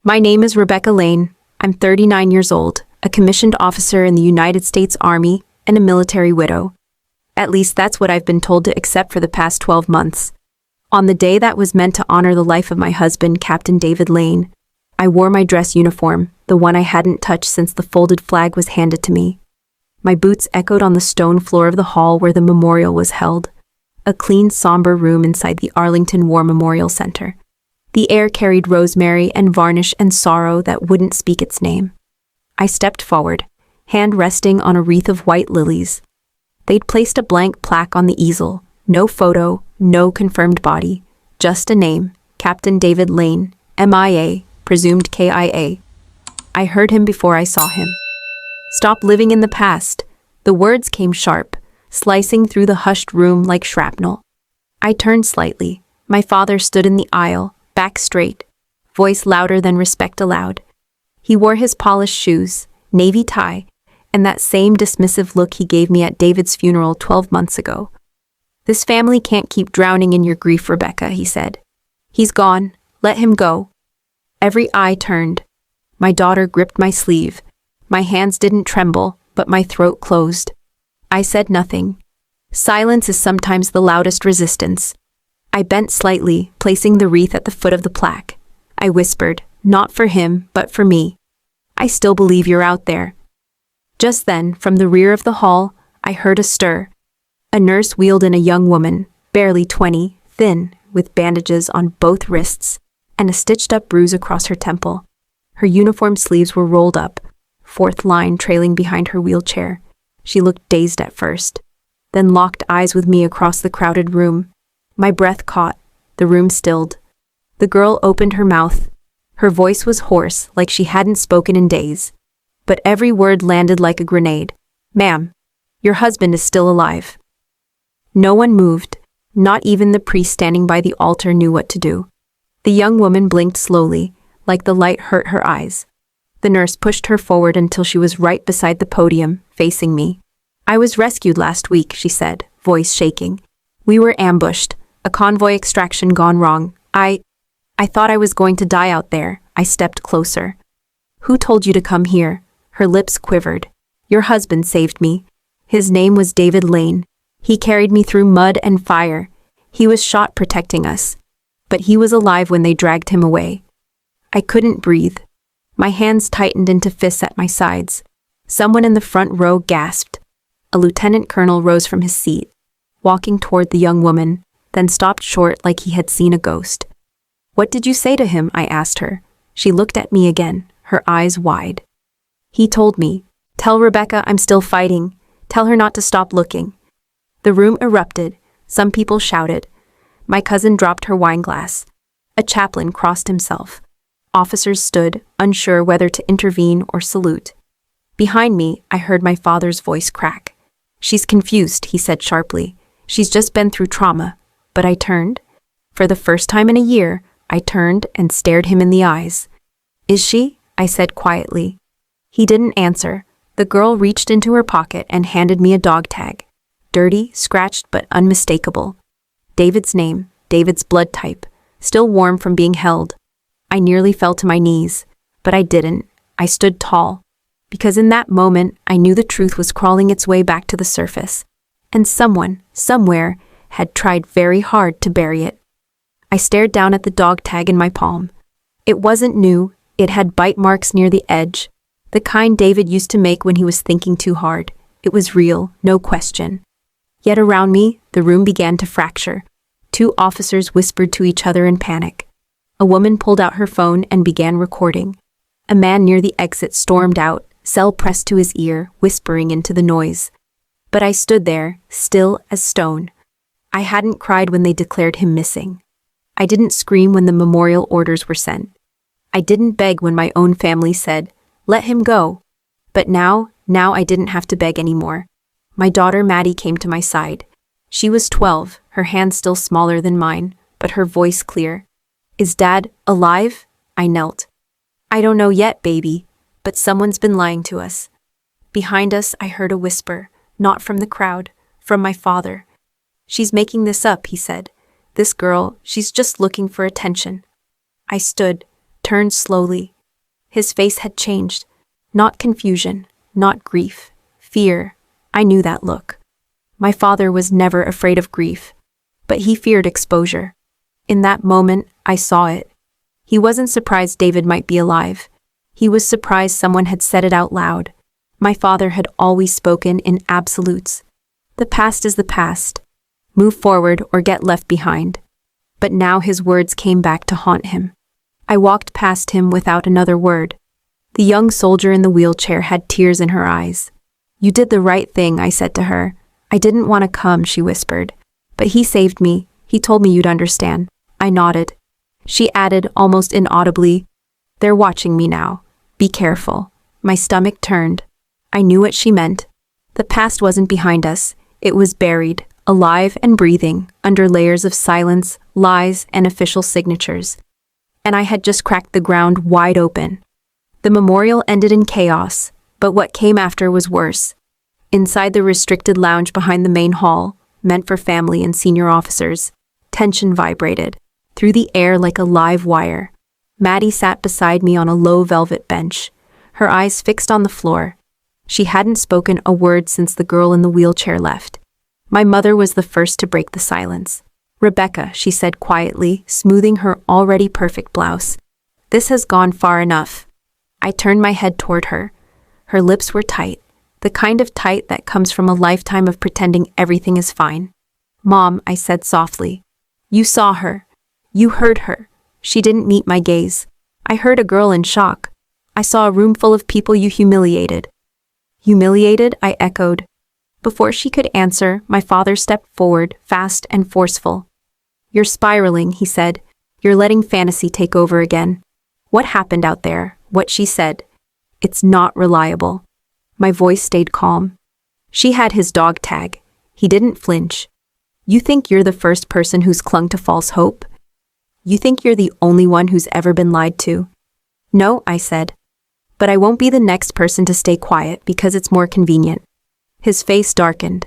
My name is Rebecca Lane. I'm 39 years old, a commissioned officer in the United States Army, and a military widow. At least that's what I've been told to accept for the past 12 months. On the day that was meant to honor the life of my husband, Captain David Lane, I wore my dress uniform, the one I hadn't touched since the folded flag was handed to me. My boots echoed on the stone floor of the hall where the memorial was held, a clean, somber room inside the Arlington War Memorial Center. The air carried rosemary and varnish and sorrow that wouldn't speak its name. I stepped forward, hand resting on a wreath of white lilies. They'd placed a blank plaque on the easel, no photo, no confirmed body, just a name, Captain David Lane, MIA, presumed KIA. I heard him before I saw him. Stop living in the past. The words came sharp, slicing through the hushed room like shrapnel. I turned slightly. My father stood in the aisle, back straight, voice louder than respect allowed. He wore his polished shoes, navy tie, and that same dismissive look he gave me at David's funeral 12 months ago. This family can't keep drowning in your grief, Rebecca, he said. He's gone. Let him go. Every eye turned. My daughter gripped my sleeve. My hands didn't tremble, but my throat closed. I said nothing. Silence is sometimes the loudest resistance. I bent slightly, placing the wreath at the foot of the plaque. I whispered, not for him, but for me. I still believe you're out there. Just then, from the rear of the hall, I heard a stir. A nurse wheeled in a young woman, barely 20, thin, with bandages on both wrists, and a stitched-up bruise across her temple. Her uniform sleeves were rolled up, fourth line trailing behind her wheelchair. She looked dazed at first, then locked eyes with me across the crowded room. My breath caught. The room stilled. The girl opened her mouth. Her voice was hoarse, like she hadn't spoken in days. But every word landed like a grenade. Ma'am, your husband is still alive. No one moved. Not even the priest standing by the altar knew what to do. The young woman blinked slowly, like the light hurt her eyes. The nurse pushed her forward until she was right beside the podium, facing me. I was rescued last week, she said, voice shaking. We were ambushed. A convoy extraction gone wrong. I thought I was going to die out there. I stepped closer. Who told you to come here? Her lips quivered. Your husband saved me. His name was David Lane. He carried me through mud and fire. He was shot protecting us. But he was alive when they dragged him away. I couldn't breathe. My hands tightened into fists at my sides. Someone in the front row gasped. A lieutenant colonel rose from his seat, walking toward the young woman, then stopped short like he had seen a ghost. What did you say to him? I asked her. She looked at me again, her eyes wide. He told me, tell Rebecca I'm still fighting. Tell her not to stop looking. The room erupted. Some people shouted. My cousin dropped her wine glass. A chaplain crossed himself. Officers stood, unsure whether to intervene or salute. Behind me, I heard my father's voice crack. She's confused, he said sharply. She's just been through trauma. But I turned. For the first time in a year, I turned and stared him in the eyes. Is she? I said quietly. He didn't answer. The girl reached into her pocket and handed me a dog tag. Dirty, scratched, but unmistakable. David's name, David's blood type, still warm from being held. I nearly fell to my knees, but I didn't. I stood tall, because in that moment, I knew the truth was crawling its way back to the surface, and someone, somewhere, had tried very hard to bury it. I stared down at the dog tag in my palm. It wasn't new. It had bite marks near the edge, the kind David used to make when he was thinking too hard. It was real, no question. Yet around me, the room began to fracture. Two officers whispered to each other in panic. A woman pulled out her phone and began recording. A man near the exit stormed out, cell pressed to his ear, whispering into the noise. But I stood there, still as stone. I hadn't cried when they declared him missing. I didn't scream when the memorial orders were sent. I didn't beg when my own family said, let him go. But now I didn't have to beg anymore. My daughter Maddie came to my side. She was 12, her hand still smaller than mine, but her voice clear. Is Dad alive? I knelt. I don't know yet, baby, but someone's been lying to us. Behind us, I heard a whisper, not from the crowd, from my father. She's making this up, he said. This girl, she's just looking for attention. I stood, turned slowly. His face had changed. Not confusion, not grief, fear. I knew that look. My father was never afraid of grief, but he feared exposure. In that moment, I saw it. He wasn't surprised David might be alive. He was surprised someone had said it out loud. My father had always spoken in absolutes. The past is the past. Move forward or get left behind. But now his words came back to haunt him. I walked past him without another word. The young soldier in the wheelchair had tears in her eyes. "You did the right thing," I said to her. "I didn't want to come," she whispered. "But he saved me. He told me you'd understand." I nodded. She added, almost inaudibly, "They're watching me now. Be careful." My stomach turned. I knew what she meant. The past wasn't behind us. It was buried, alive and breathing, under layers of silence, lies, and official signatures. And I had just cracked the ground wide open. The memorial ended in chaos, but what came after was worse. Inside the restricted lounge behind the main hall, meant for family and senior officers, tension vibrated through the air like a live wire. Maddie sat beside me on a low velvet bench, her eyes fixed on the floor. She hadn't spoken a word since the girl in the wheelchair left. My mother was the first to break the silence. "Rebecca," she said quietly, smoothing her already perfect blouse. "This has gone far enough." I turned my head toward her. Her lips were tight, the kind of tight that comes from a lifetime of pretending everything is fine. "Mom," I said softly. "You saw her. You heard her." She didn't meet my gaze. "I heard a girl in shock. I saw a room full of people you humiliated." "Humiliated?" I echoed. Before she could answer, my father stepped forward, fast and forceful. "You're spiraling," he said. "You're letting fantasy take over again. What happened out there? What she said? It's not reliable." My voice stayed calm. "She had his dog tag. He didn't flinch. You think you're the first person who's clung to false hope? You think you're the only one who's ever been lied to?" "No," I said. "But I won't be the next person to stay quiet because it's more convenient." His face darkened.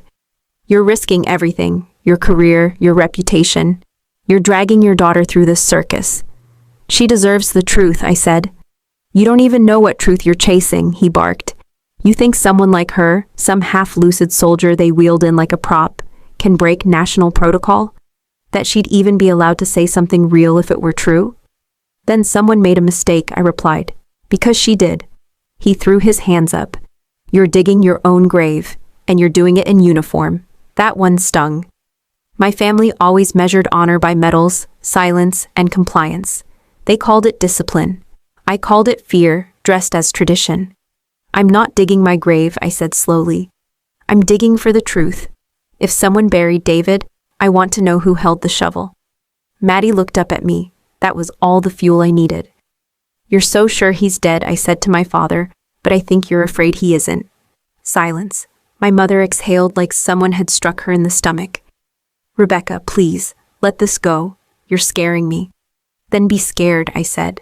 "You're risking everything, your career, your reputation. You're dragging your daughter through this circus." "She deserves the truth," I said. "You don't even know what truth you're chasing," he barked. "You think someone like her, some half-lucid soldier they wheeled in like a prop, can break national protocol? That she'd even be allowed to say something real if it were true?" "Then someone made a mistake," I replied. "Because she did." He threw his hands up. "You're digging your own grave, and you're doing it in uniform." That one stung. My family always measured honor by medals, silence, and compliance. They called it discipline. I called it fear, dressed as tradition. "I'm not digging my grave," I said slowly. "I'm digging for the truth. If someone buried David, I want to know who held the shovel." Maddie looked up at me. That was all the fuel I needed. "You're so sure he's dead," I said to my father, "but I think you're afraid he isn't." Silence. My mother exhaled like someone had struck her in the stomach. "Rebecca, please, let this go. You're scaring me." "Then be scared," I said.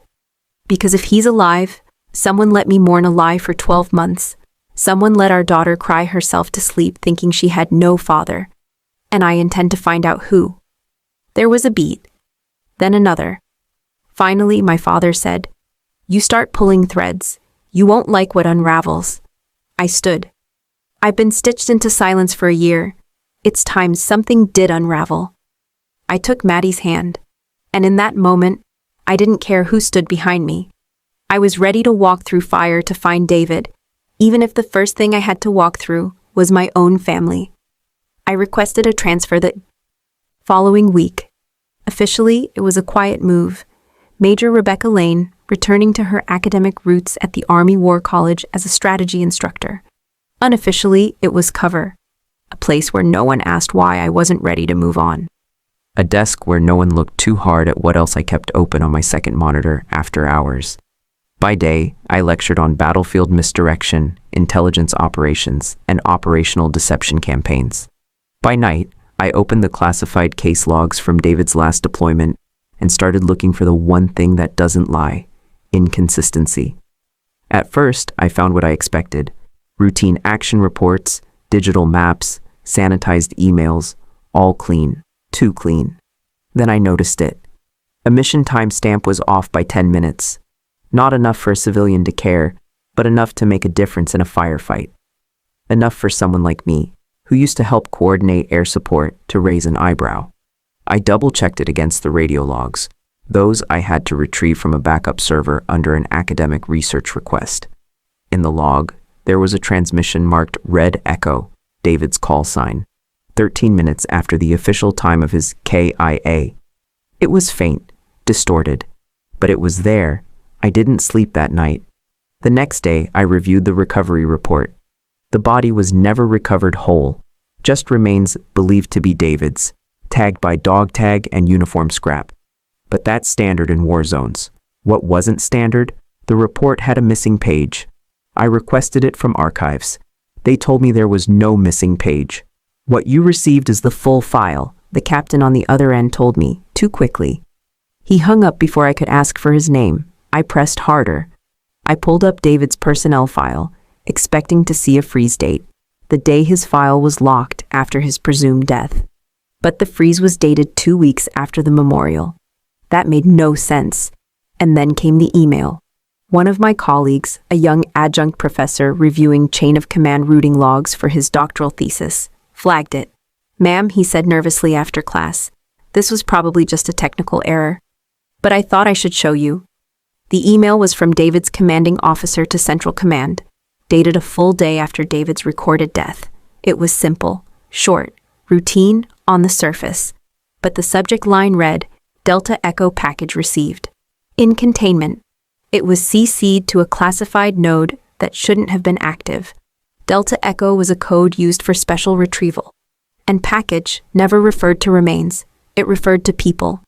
"Because if he's alive, someone let me mourn a lie for 12 months. Someone let our daughter cry herself to sleep thinking she had no father. And I intend to find out who." There was a beat. Then another. Finally, my father said, "You start pulling threads. You won't like what unravels." I stood. "I've been stitched into silence for a year. It's time something did unravel." I took Maddie's hand. And in that moment, I didn't care who stood behind me. I was ready to walk through fire to find David, even if the first thing I had to walk through was my own family. I requested a transfer that following week. Officially, it was a quiet move. Major Rebecca Lane returning to her academic roots at the Army War College as a strategy instructor. Unofficially, it was cover, a place where no one asked why I wasn't ready to move on. A desk where no one looked too hard at what else I kept open on my second monitor after hours. By day, I lectured on battlefield misdirection, intelligence operations, and operational deception campaigns. By night, I opened the classified case logs from David's last deployment and started looking for the one thing that doesn't lie: inconsistency. At first, I found what I expected: routine action reports, digital maps, sanitized emails, all clean, too clean. Then I noticed it. A mission timestamp was off by 10 minutes. Not enough for a civilian to care, but enough to make a difference in a firefight. Enough for someone like me, who used to help coordinate air support, to raise an eyebrow. I double-checked it against the radio logs, those I had to retrieve from a backup server under an academic research request. In the log, there was a transmission marked Red Echo, David's call sign, 13 minutes after the official time of his KIA. It was faint, distorted, but it was there. I didn't sleep that night. The next day, I reviewed the recovery report. The body was never recovered whole, just remains believed to be David's, tagged by dog tag and uniform scrap. But that's standard in war zones. What wasn't standard? The report had a missing page. I requested it from archives. They told me there was no missing page. What you received is the full file, the captain on the other end told me, too quickly. He hung up before I could ask for his name. I pressed harder. I pulled up David's personnel file, expecting to see a freeze date, the day his file was locked after his presumed death. But the freeze was dated 2 weeks after the memorial. That made no sense. And then came the email. One of my colleagues, a young adjunct professor reviewing chain of command routing logs for his doctoral thesis, flagged it. "Ma'am," he said nervously after class, "this was probably just a technical error. But I thought I should show you." The email was from David's commanding officer to Central Command, dated a full day after David's recorded death. It was simple, short, routine on the surface. But the subject line read, Delta Echo package received. In containment. It was CC'd to a classified node that shouldn't have been active. Delta Echo was a code used for special retrieval. And package never referred to remains. It referred to people.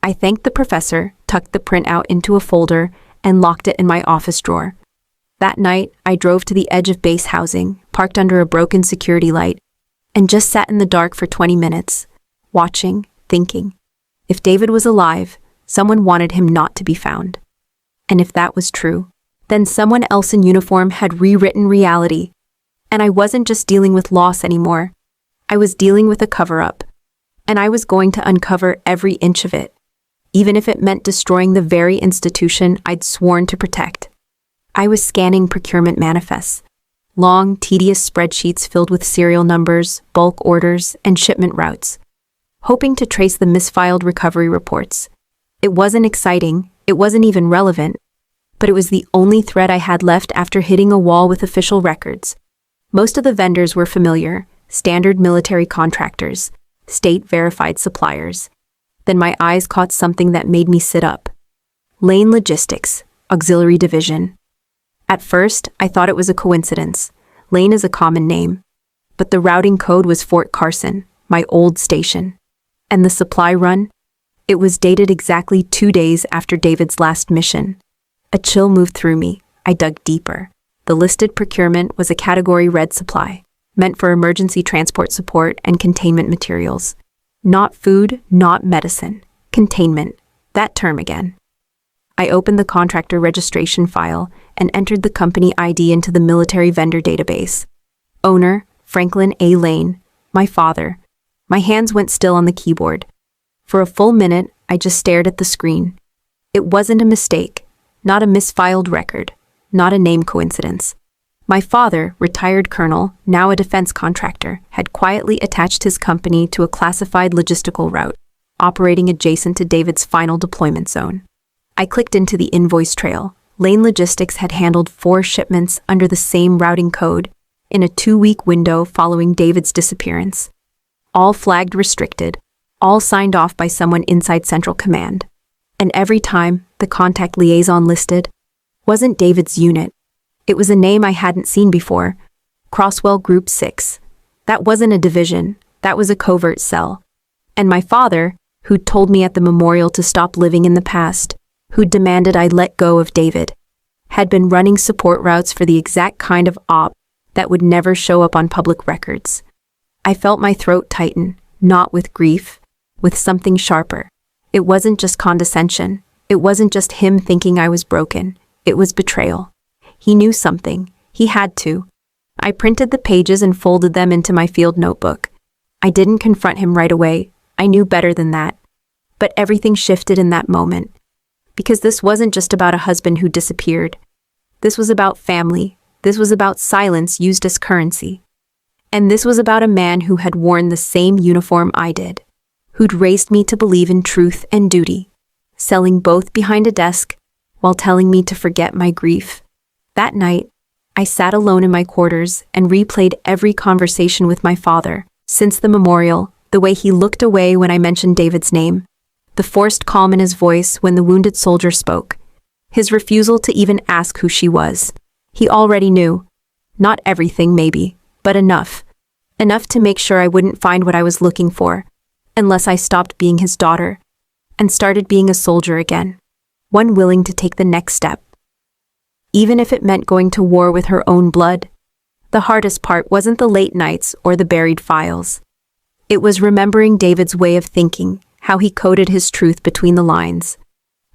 I thanked the professor, tucked the printout into a folder, and locked it in my office drawer. That night, I drove to the edge of base housing, parked under a broken security light, and just sat in the dark for 20 minutes, watching, thinking. If David was alive, someone wanted him not to be found. And if that was true, then someone else in uniform had rewritten reality. And I wasn't just dealing with loss anymore. I was dealing with a cover-up. And I was going to uncover every inch of it, even if it meant destroying the very institution I'd sworn to protect. I was scanning procurement manifests, long, tedious spreadsheets filled with serial numbers, bulk orders, and shipment routes, hoping to trace the misfiled recovery reports. It wasn't exciting, it wasn't even relevant, but it was the only thread I had left after hitting a wall with official records. Most of the vendors were familiar, standard military contractors, state-verified suppliers. Then my eyes caught something that made me sit up. Lane Logistics, Auxiliary Division. At first, I thought it was a coincidence. Lane is a common name. But the routing code was Fort Carson, my old station. And the supply run? It was dated exactly 2 days after David's last mission. A chill moved through me. I dug deeper. The listed procurement was a Category Red supply, meant for emergency transport support and containment materials. Not food, not medicine. Containment. That term again. I opened the contractor registration file and entered the company ID into the military vendor database. Owner, Franklin A. Lane. My father. My hands went still on the keyboard. For a full minute, I just stared at the screen. It wasn't a mistake, not a misfiled record, not a name coincidence. My father, retired colonel, now a defense contractor, had quietly attached his company to a classified logistical route, operating adjacent to David's final deployment zone. I clicked into the invoice trail. Lane Logistics had handled 4 shipments under the same routing code in a 2-week window following David's disappearance. All flagged restricted, all signed off by someone inside Central Command. And every time, the contact liaison listed wasn't David's unit. It was a name I hadn't seen before. Crosswell Group 6. That wasn't a division. That was a covert cell. And my father, who'd told me at the memorial to stop living in the past, who demanded I let go of David, had been running support routes for the exact kind of op that would never show up on public records. I felt my throat tighten, not with grief, with something sharper. It wasn't just condescension. It wasn't just him thinking I was broken. It was betrayal. He knew something. He had to. I printed the pages and folded them into my field notebook. I didn't confront him right away. I knew better than that. But everything shifted in that moment. Because this wasn't just about a husband who disappeared. This was about family. This was about silence used as currency. And this was about a man who had worn the same uniform I did, who'd raised me to believe in truth and duty, selling both behind a desk while telling me to forget my grief. That night, I sat alone in my quarters and replayed every conversation with my father since the memorial, the way he looked away when I mentioned David's name, the forced calm in his voice when the wounded soldier spoke, his refusal to even ask who she was. He already knew. Not everything, maybe, but enough. Enough to make sure I wouldn't find what I was looking for, unless I stopped being his daughter and started being a soldier again, one willing to take the next step. Even if it meant going to war with her own blood. The hardest part wasn't the late nights or the buried files. It was remembering David's way of thinking, how he coded his truth between the lines.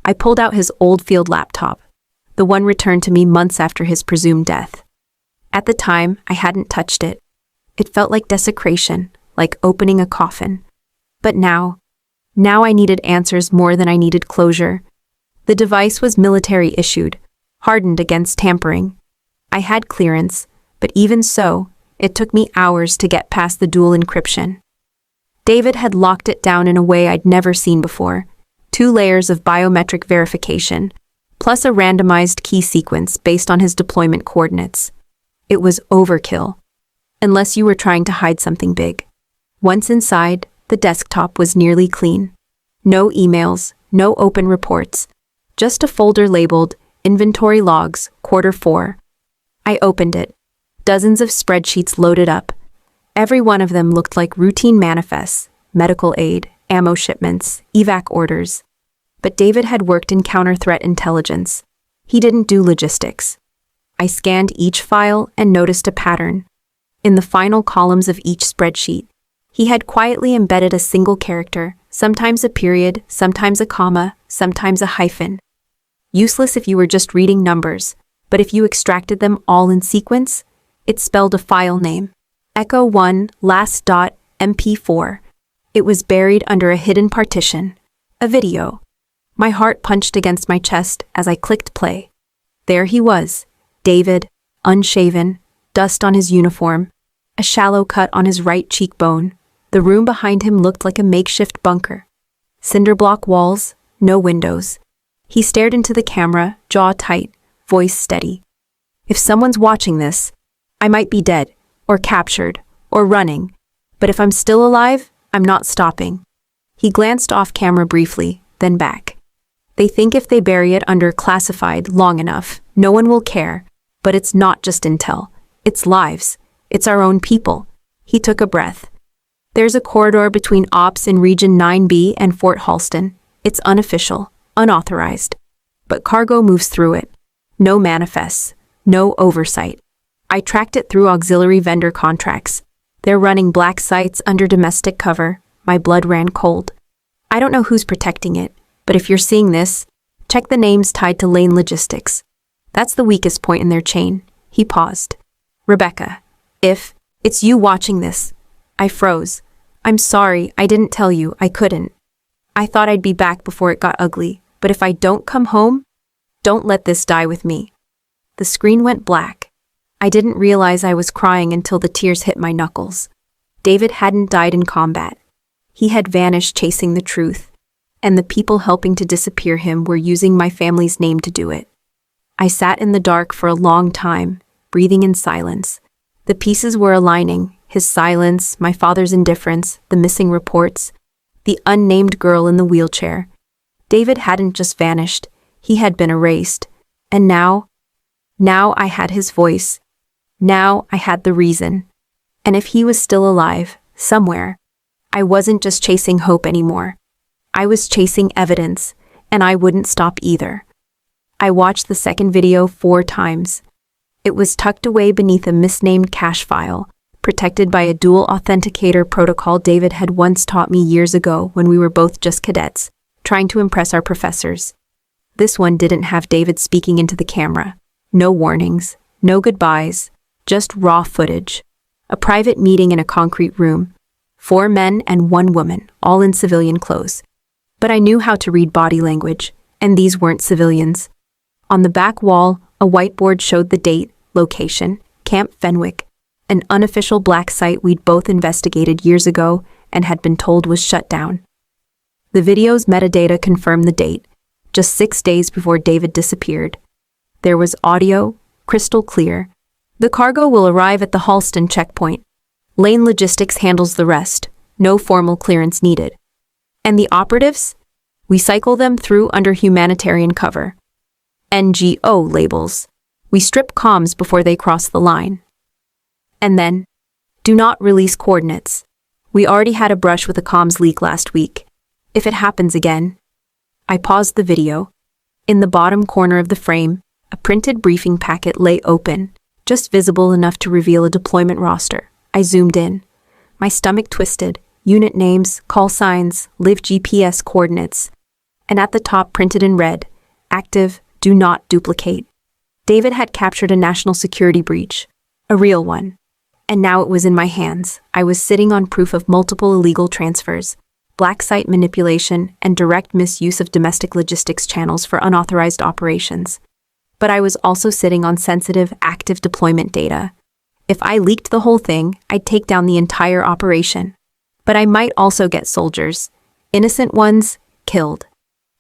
I pulled out his old field laptop, the one returned to me months after his presumed death. At the time, I hadn't touched it. It felt like desecration, like opening a coffin. But now I needed answers more than I needed closure. The device was military issued, hardened against tampering. I had clearance, but even so, it took me hours to get past the dual encryption. David had locked it down in a way I'd never seen before. 2 layers of biometric verification, plus a randomized key sequence based on his deployment coordinates. It was overkill, unless you were trying to hide something big. Once inside, the desktop was nearly clean. No emails, no open reports, just a folder labeled Inventory Logs, Quarter 4. I opened it. Dozens of spreadsheets loaded up. Every one of them looked like routine manifests, medical aid, ammo shipments, evac orders. But David had worked in counter-threat intelligence. He didn't do logistics. I scanned each file and noticed a pattern. In the final columns of each spreadsheet, he had quietly embedded a single character, sometimes a period, sometimes a comma, sometimes a hyphen. Useless if you were just reading numbers, but if you extracted them all in sequence, it spelled a file name. Echo 1 last.mp4. It was buried under a hidden partition. A video. My heart punched against my chest as I clicked play. There he was, David, unshaven, dust on his uniform, a shallow cut on his right cheekbone. The room behind him looked like a makeshift bunker. Cinder block walls, no windows. He stared into the camera, jaw tight, voice steady. If someone's watching this, I might be dead, or captured, or running, but if I'm still alive, I'm not stopping. He glanced off camera briefly, then back. They think if they bury it under classified long enough, no one will care, but it's not just intel. It's lives. It's our own people. He took a breath. There's a corridor between Ops in Region 9B and Fort Halston. It's unofficial, unauthorized. But cargo moves through it. No manifests, no oversight. I tracked it through auxiliary vendor contracts. They're running black sites under domestic cover. My blood ran cold. I don't know who's protecting it, but if you're seeing this, check the names tied to Lane Logistics. That's the weakest point in their chain. He paused. Rebecca, if it's you watching this. I froze. I'm sorry, I didn't tell you, I couldn't. I thought I'd be back before it got ugly, but if I don't come home, don't let this die with me. The screen went black. I didn't realize I was crying until the tears hit my knuckles. David hadn't died in combat. He had vanished chasing the truth, and the people helping to disappear him were using my family's name to do it. I sat in the dark for a long time, breathing in silence. The pieces were aligning, his silence, my father's indifference, the missing reports, the unnamed girl in the wheelchair. David hadn't just vanished, he had been erased. And now I had his voice. Now I had the reason. And if he was still alive, somewhere, I wasn't just chasing hope anymore. I was chasing evidence, and I wouldn't stop either. I watched the second video 4 times. It was tucked away beneath a misnamed cache file, protected by a dual authenticator protocol David had once taught me years ago when we were both just cadets, trying to impress our professors. This one didn't have David speaking into the camera. No warnings, no goodbyes, just raw footage. A private meeting in a concrete room. 4 men and 1 woman, all in civilian clothes. But I knew how to read body language. And these weren't civilians. On the back wall, a whiteboard showed the date, location, Camp Fenwick, an unofficial black site we'd both investigated years ago and had been told was shut down. The video's metadata confirmed the date, just 6 days before David disappeared. There was audio, crystal clear. The cargo will arrive at the Halston checkpoint. Lane Logistics handles the rest. No formal clearance needed. And the operatives? We cycle them through under humanitarian cover. NGO labels. We strip comms before they cross the line. And then, do not release coordinates. We already had a brush with a comms leak last week. If it happens again. I paused the video. In the bottom corner of the frame, a printed briefing packet lay open, just visible enough to reveal a deployment roster. I zoomed in. My stomach twisted. Unit names, call signs, live GPS coordinates. And at the top printed in red, active, do not duplicate. David had captured a national security breach. A real one. And now it was in my hands. I was sitting on proof of multiple illegal transfers, black site manipulation, and direct misuse of domestic logistics channels for unauthorized operations. But I was also sitting on sensitive, active deployment data. If I leaked the whole thing, I'd take down the entire operation. But I might also get soldiers, innocent ones, killed.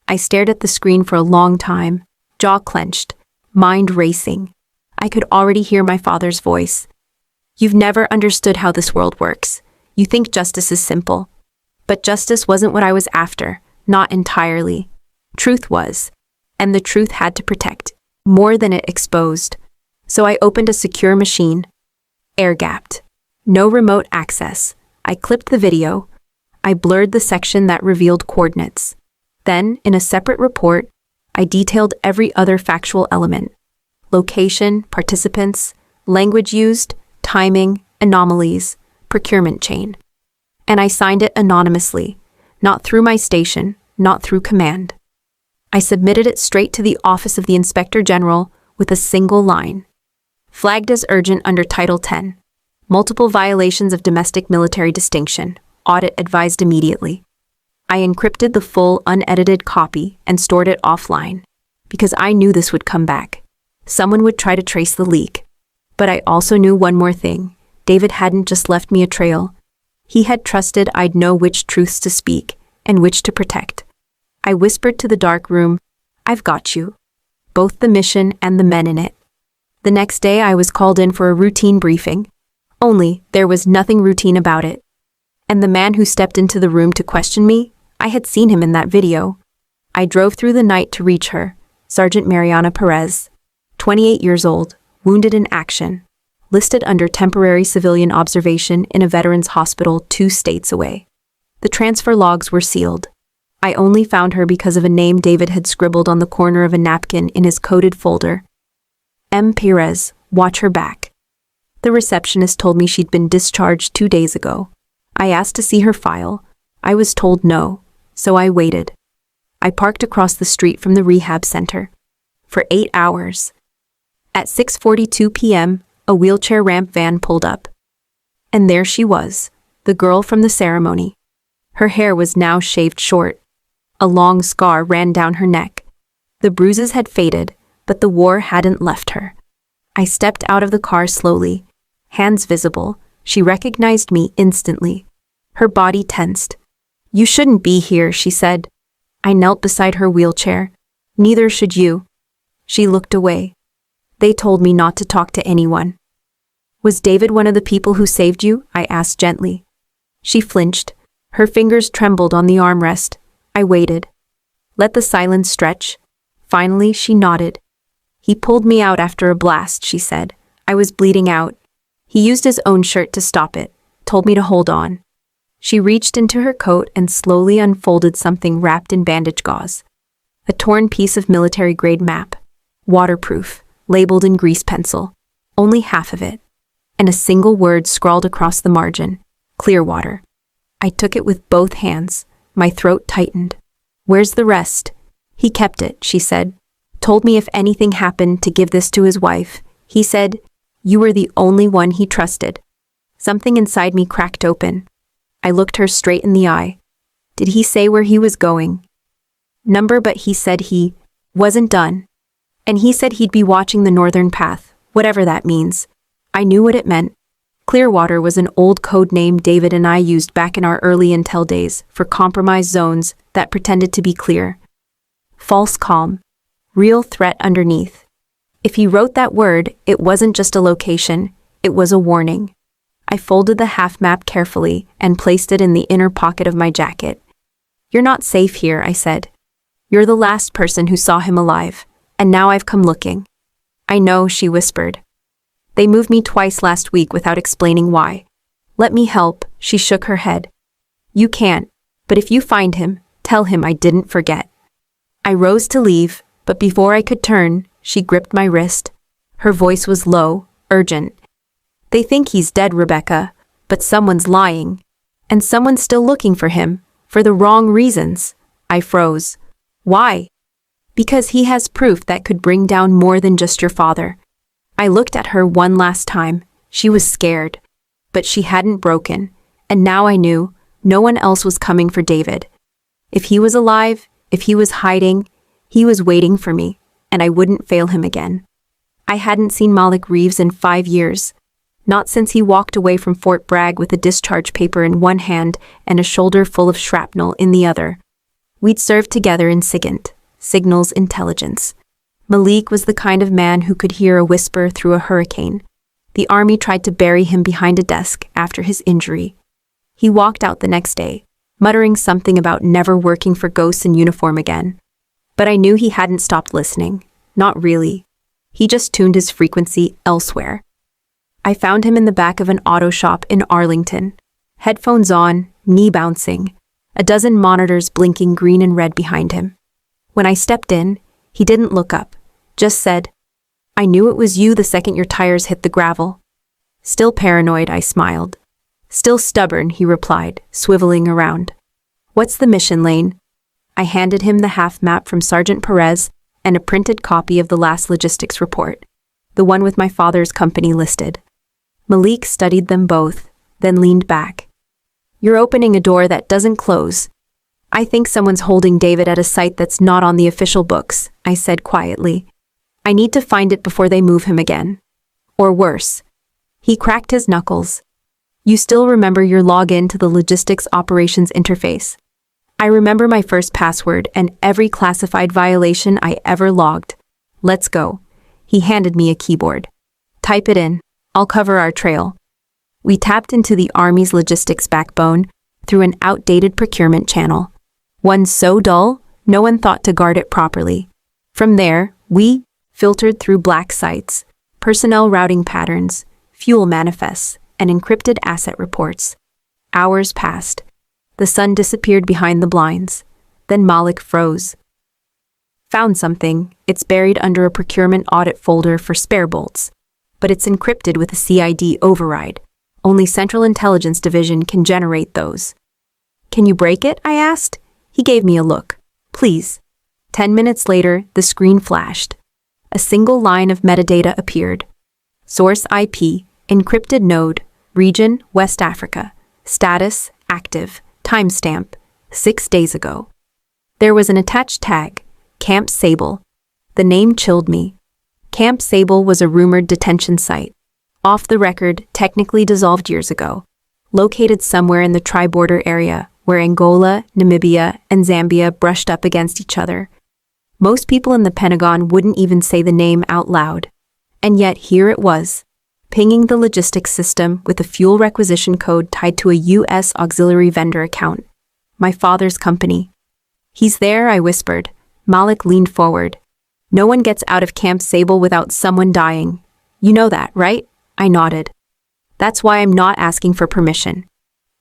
I stared at the screen for a long time, jaw clenched, mind racing. I could already hear my father's voice. You've never understood how this world works. You think justice is simple. But justice wasn't what I was after, not entirely. Truth was, and the truth had to protect, more than it exposed. So I opened a secure machine, air-gapped. No remote access. I clipped the video. I blurred the section that revealed coordinates. Then, in a separate report, I detailed every other factual element. Location, participants, language used, timing, anomalies, procurement chain. And I signed it anonymously, not through my station, not through command. I submitted it straight to the Office of the Inspector General with a single line. Flagged as urgent under Title 10. Multiple violations of domestic military distinction. Audit advised immediately. I encrypted the full, unedited copy and stored it offline, because I knew this would come back. Someone would try to trace the leak. But I also knew one more thing. David hadn't just left me a trail. He had trusted I'd know which truths to speak and which to protect. I whispered to the dark room, I've got you. Both the mission and the men in it. The next day I was called in for a routine briefing. Only, there was nothing routine about it. And the man who stepped into the room to question me, I had seen him in that video. I drove through the night to reach her, Sergeant Mariana Perez, 28 years old, wounded in action, listed under temporary civilian observation in a veterans hospital 2 states away. The transfer logs were sealed. I only found her because of a name David had scribbled on the corner of a napkin in his coded folder. M. Perez, watch her back. The receptionist told me she'd been discharged 2 days ago. I asked to see her file. I was told no, so I waited. I parked across the street from the rehab center. For 8 hours. At 6:42 p.m., a wheelchair ramp van pulled up. And there she was, the girl from the ceremony. Her hair was now shaved short. A long scar ran down her neck. The bruises had faded, but the war hadn't left her. I stepped out of the car slowly. Hands visible, she recognized me instantly. Her body tensed. You shouldn't be here, she said. I knelt beside her wheelchair. Neither should you. She looked away. They told me not to talk to anyone. Was David one of the people who saved you? I asked gently. She flinched. Her fingers trembled on the armrest. I waited. Let the silence stretch. Finally, she nodded. He pulled me out after a blast, she said. I was bleeding out. He used his own shirt to stop it, told me to hold on. She reached into her coat and slowly unfolded something wrapped in bandage gauze. A torn piece of military-grade map. Waterproof, labeled in grease pencil. Only half of it. And a single word scrawled across the margin. Clearwater. I took it with both hands. My throat tightened. Where's the rest? He kept it, she said. Told me if anything happened to give this to his wife. He said, you were the only one he trusted. Something inside me cracked open. I looked her straight in the eye. Did he say where he was going? number, but he said he wasn't done. And he said he'd be watching the Northern Path, whatever that means. I knew what it meant. Clearwater was an old code name David and I used back in our early intel days for compromised zones that pretended to be clear. False calm. Real threat underneath. If he wrote that word, it wasn't just a location, it was a warning. I folded the half map carefully and placed it in the inner pocket of my jacket. "You're not safe here," I said. "You're the last person who saw him alive, and now I've come looking." "I know," she whispered. "They moved me twice last week without explaining why." "Let me help," she shook her head. "You can't, but if you find him, tell him I didn't forget." I rose to leave, but before I could turn, she gripped my wrist. Her voice was low, urgent. "They think he's dead, Rebecca, but someone's lying. And someone's still looking for him, for the wrong reasons." I froze. "Why?" "Because he has proof that could bring down more than just your father." I looked at her one last time. She was scared, but she hadn't broken, and now I knew no one else was coming for David. If he was alive, if he was hiding, he was waiting for me, and I wouldn't fail him again. I hadn't seen Malik Reeves in 5 years, not since he walked away from Fort Bragg with a discharge paper in one hand and a shoulder full of shrapnel in the other. We'd served together in SIGINT, Signals Intelligence. Malik was the kind of man who could hear a whisper through a hurricane. The army tried to bury him behind a desk after his injury. He walked out the next day, muttering something about never working for ghosts in uniform again. But I knew he hadn't stopped listening. Not really. He just tuned his frequency elsewhere. I found him in the back of an auto shop in Arlington. Headphones on, knee bouncing, a dozen monitors blinking green and red behind him. When I stepped in, he didn't look up, just said, "I knew it was you the second your tires hit the gravel." Still paranoid, I smiled. "Still stubborn," he replied, swiveling around. "What's the mission, Lane?" I handed him the half map from Sergeant Perez and a printed copy of the last logistics report, the one with my father's company listed. Malik studied them both, then leaned back. "You're opening a door that doesn't close. I think someone's holding David at a site that's not on the official books," I said quietly. "I need to find it before they move him again. Or worse." He cracked his knuckles. "You still remember your login to the logistics operations interface?" "I remember my first password and every classified violation I ever logged." "Let's go." He handed me a keyboard. "Type it in. I'll cover our trail." We tapped into the Army's logistics backbone through an outdated procurement channel. One so dull, no one thought to guard it properly. From there, we filtered through black sites, personnel routing patterns, fuel manifests, and encrypted asset reports. Hours passed. The sun disappeared behind the blinds. Then Malik froze. "Found something. It's buried under a procurement audit folder for spare bolts. But it's encrypted with a CID override. Only Central Intelligence Division can generate those." "Can you break it?" I asked. He gave me a look. "Please." 10 minutes later, the screen flashed. A single line of metadata appeared. Source IP, encrypted node, region, West Africa. Status, active. Timestamp, 6 days ago. There was an attached tag, Camp Sable. The name chilled me. Camp Sable was a rumored detention site. Off the record, technically dissolved years ago. Located somewhere in the tri-border area, where Angola, Namibia, and Zambia brushed up against each other. Most people in the Pentagon wouldn't even say the name out loud. And yet here it was, pinging the logistics system with a fuel requisition code tied to a U.S. auxiliary vendor account. My father's company. "He's there," I whispered. Malik leaned forward. "No one gets out of Camp Sable without someone dying. You know that, right?" I nodded. "That's why I'm not asking for permission."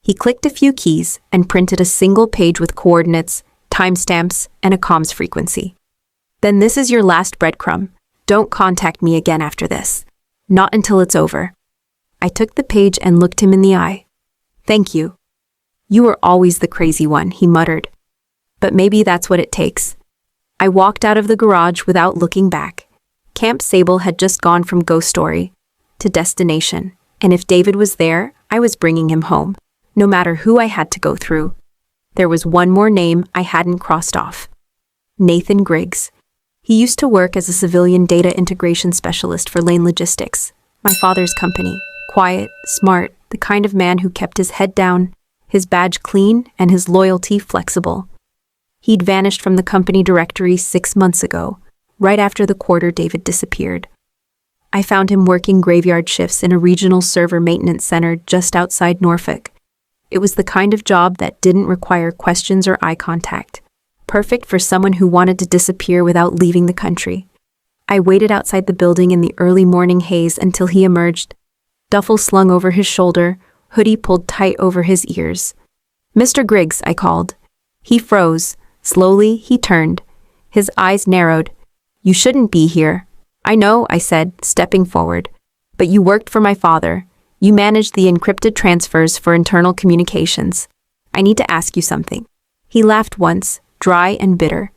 He clicked a few keys and printed a single page with coordinates, timestamps, and a comms frequency. "Then this is your last breadcrumb. Don't contact me again after this. Not until it's over." I took the page and looked him in the eye. "Thank you. You were always the crazy one," he muttered. "But maybe that's what it takes." I walked out of the garage without looking back. Camp Sable had just gone from ghost story to destination, and if David was there, I was bringing him home, no matter who I had to go through. There was one more name I hadn't crossed off. Nathan Griggs. He used to work as a civilian data integration specialist for Lane Logistics, my father's company. Quiet, smart, the kind of man who kept his head down, his badge clean, and his loyalty flexible. He'd vanished from the company directory 6 months ago, right after the quarter David disappeared. I found him working graveyard shifts in a regional server maintenance center just outside Norfolk. It was the kind of job that didn't require questions or eye contact, perfect for someone who wanted to disappear without leaving the country. I waited outside the building in the early morning haze until he emerged, duffel slung over his shoulder, hoodie pulled tight over his ears. "Mr. Griggs," I called. He froze. Slowly, he turned. His eyes narrowed. "You shouldn't be here." "I know," I said, stepping forward. "But you worked for my father. You managed the encrypted transfers for internal communications. I need to ask you something." He laughed once, dry and bitter.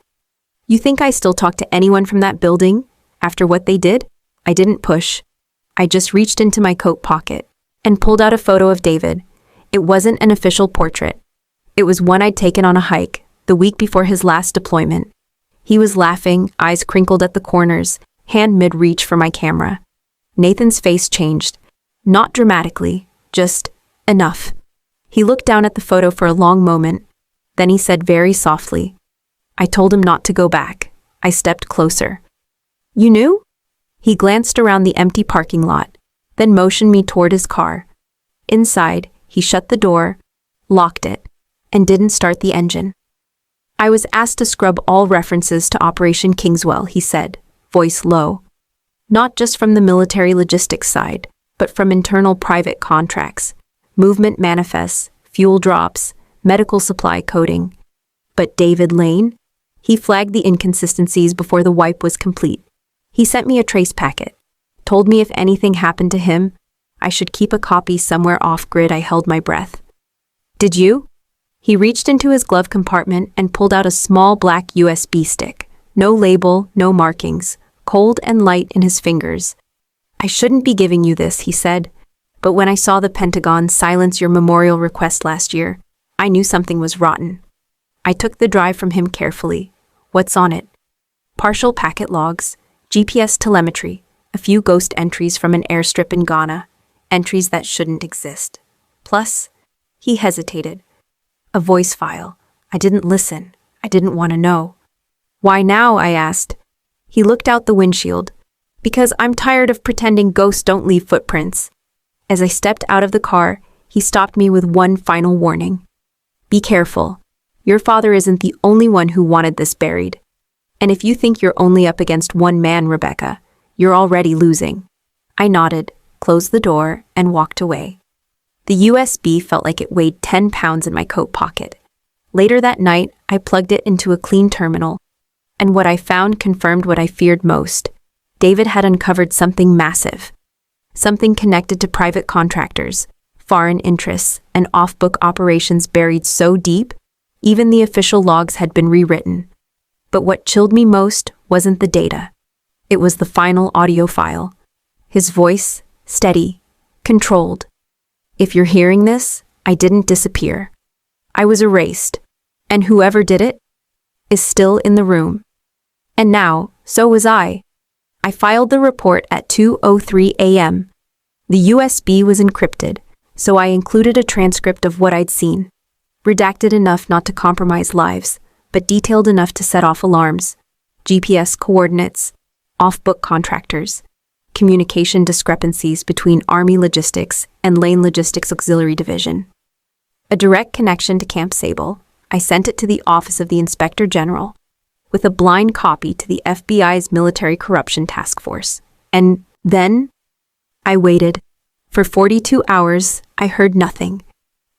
"You think I still talk to anyone from that building? After what they did?" I didn't push. I just reached into my coat pocket and pulled out a photo of David. It wasn't an official portrait. It was one I'd taken on a hike, the week before his last deployment. He was laughing, eyes crinkled at the corners, hand mid-reach for my camera. Nathan's face changed. Not dramatically, just enough. He looked down at the photo for a long moment. Then he said very softly, I told him not to go back. I stepped closer. "You knew?" He glanced around the empty parking lot, then motioned me toward his car. Inside, he shut the door, locked it, and didn't start the engine. "I was asked to scrub all references to Operation Kingswell," he said, voice low. "Not just from the military logistics side, but from internal private contracts, movement manifests, fuel drops, medical supply coding. But David Lane? He flagged the inconsistencies before the wipe was complete. He sent me a trace packet, told me if anything happened to him, I should keep a copy somewhere off-grid. I held my breath. "Did you?" He reached into his glove compartment and pulled out a small black USB stick. No label, no markings, cold and light in his fingers. "I shouldn't be giving you this," he said, "but when I saw the Pentagon silence your memorial request last year, I knew something was rotten." I took the drive from him carefully. What's on it? Partial packet logs, GPS telemetry, a few ghost entries from an airstrip in Ghana, entries that shouldn't exist. Plus, he hesitated. A voice file. I didn't listen. I didn't want to know. "Why now?" I asked. He looked out the windshield. "Because I'm tired of pretending ghosts don't leave footprints." As I stepped out of the car, he stopped me with one final warning. "Be careful. Your father isn't the only one who wanted this buried. And if you think you're only up against one man, Rebecca, you're already losing." I nodded, closed the door, and walked away. The USB felt like it weighed 10 pounds in my coat pocket. Later that night, I plugged it into a clean terminal, and what I found confirmed what I feared most. David had uncovered something massive. Something connected to private contractors, foreign interests, and off-book operations buried so deep, even the official logs had been rewritten. But what chilled me most wasn't the data. It was the final audio file. His voice, steady, controlled. "If you're hearing this, I didn't disappear. I was erased, and whoever did it is still in the room. And now, so was I." I filed the report at 2:03 a.m. The USB was encrypted, so I included a transcript of what I'd seen. Redacted enough not to compromise lives, but detailed enough to set off alarms. GPS coordinates, off-book contractors, communication discrepancies between Army Logistics and Lane Logistics Auxiliary Division. A direct connection to Camp Sable. I sent it to the Office of the Inspector General, with a blind copy to the FBI's Military Corruption Task Force. And then I waited. For 42 hours, I heard nothing.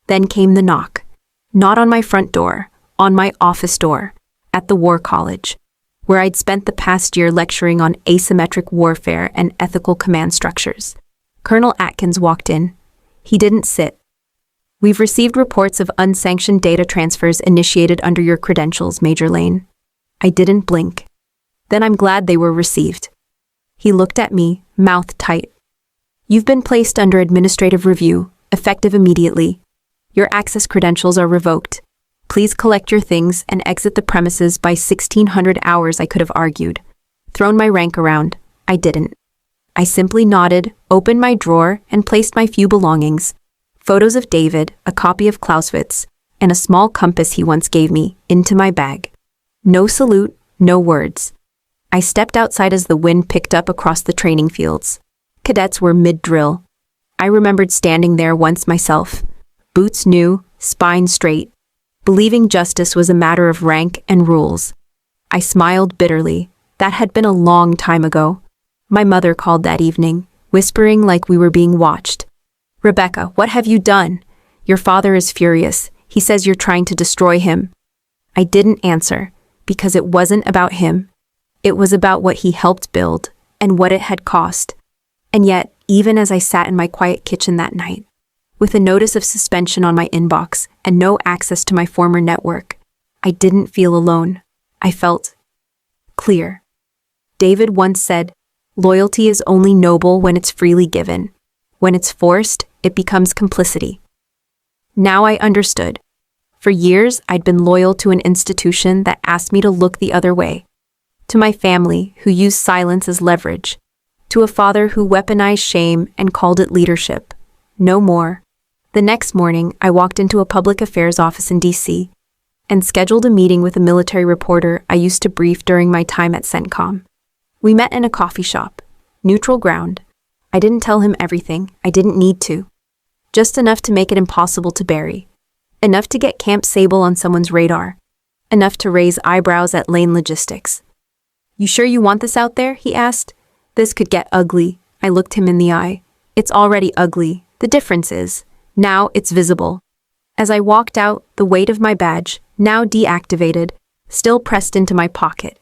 Then came the knock. Not on my front door, on my office door, at the War College, where I'd spent the past year lecturing on asymmetric warfare and ethical command structures. Colonel Atkins walked in. He didn't sit. "We've received reports of unsanctioned data transfers initiated under your credentials, Major Lane." I didn't blink. "Then I'm glad they were received." He looked at me, mouth tight. "You've been placed under administrative review, effective immediately. Your access credentials are revoked. Please collect your things and exit the premises by 1600 hours, I could have argued. Thrown my rank around. I didn't. I simply nodded, opened my drawer, and placed my few belongings. Photos of David, a copy of Clausewitz, and a small compass he once gave me, into my bag. No salute, no words. I stepped outside as the wind picked up across the training fields. Cadets were mid-drill. I remembered standing there once myself. Boots new, spine straight. Believing justice was a matter of rank and rules. I smiled bitterly. That had been a long time ago. My mother called that evening, whispering like we were being watched. "Rebecca, what have you done? Your father is furious. He says you're trying to destroy him." I didn't answer, because it wasn't about him. It was about what he helped build, and what it had cost. And yet, even as I sat in my quiet kitchen that night, with a notice of suspension on my inbox and no access to my former network, I didn't feel alone. I felt clear. David once said, "Loyalty is only noble when it's freely given. When it's forced, it becomes complicity." Now I understood. For years, I'd been loyal to an institution that asked me to look the other way. To my family, who used silence as leverage. To a father who weaponized shame and called it leadership. No more. The next morning, I walked into a public affairs office in D.C. and scheduled a meeting with a military reporter I used to brief during my time at CENTCOM. We met in a coffee shop. Neutral ground. I didn't tell him everything. I didn't need to. Just enough to make it impossible to bury. Enough to get Camp Sable on someone's radar. Enough to raise eyebrows at Lane Logistics. "You sure you want this out there?" he asked. "This could get ugly." I looked him in the eye. "It's already ugly. The difference is, now it's visible." As I walked out, the weight of my badge, now deactivated, still pressed into my pocket.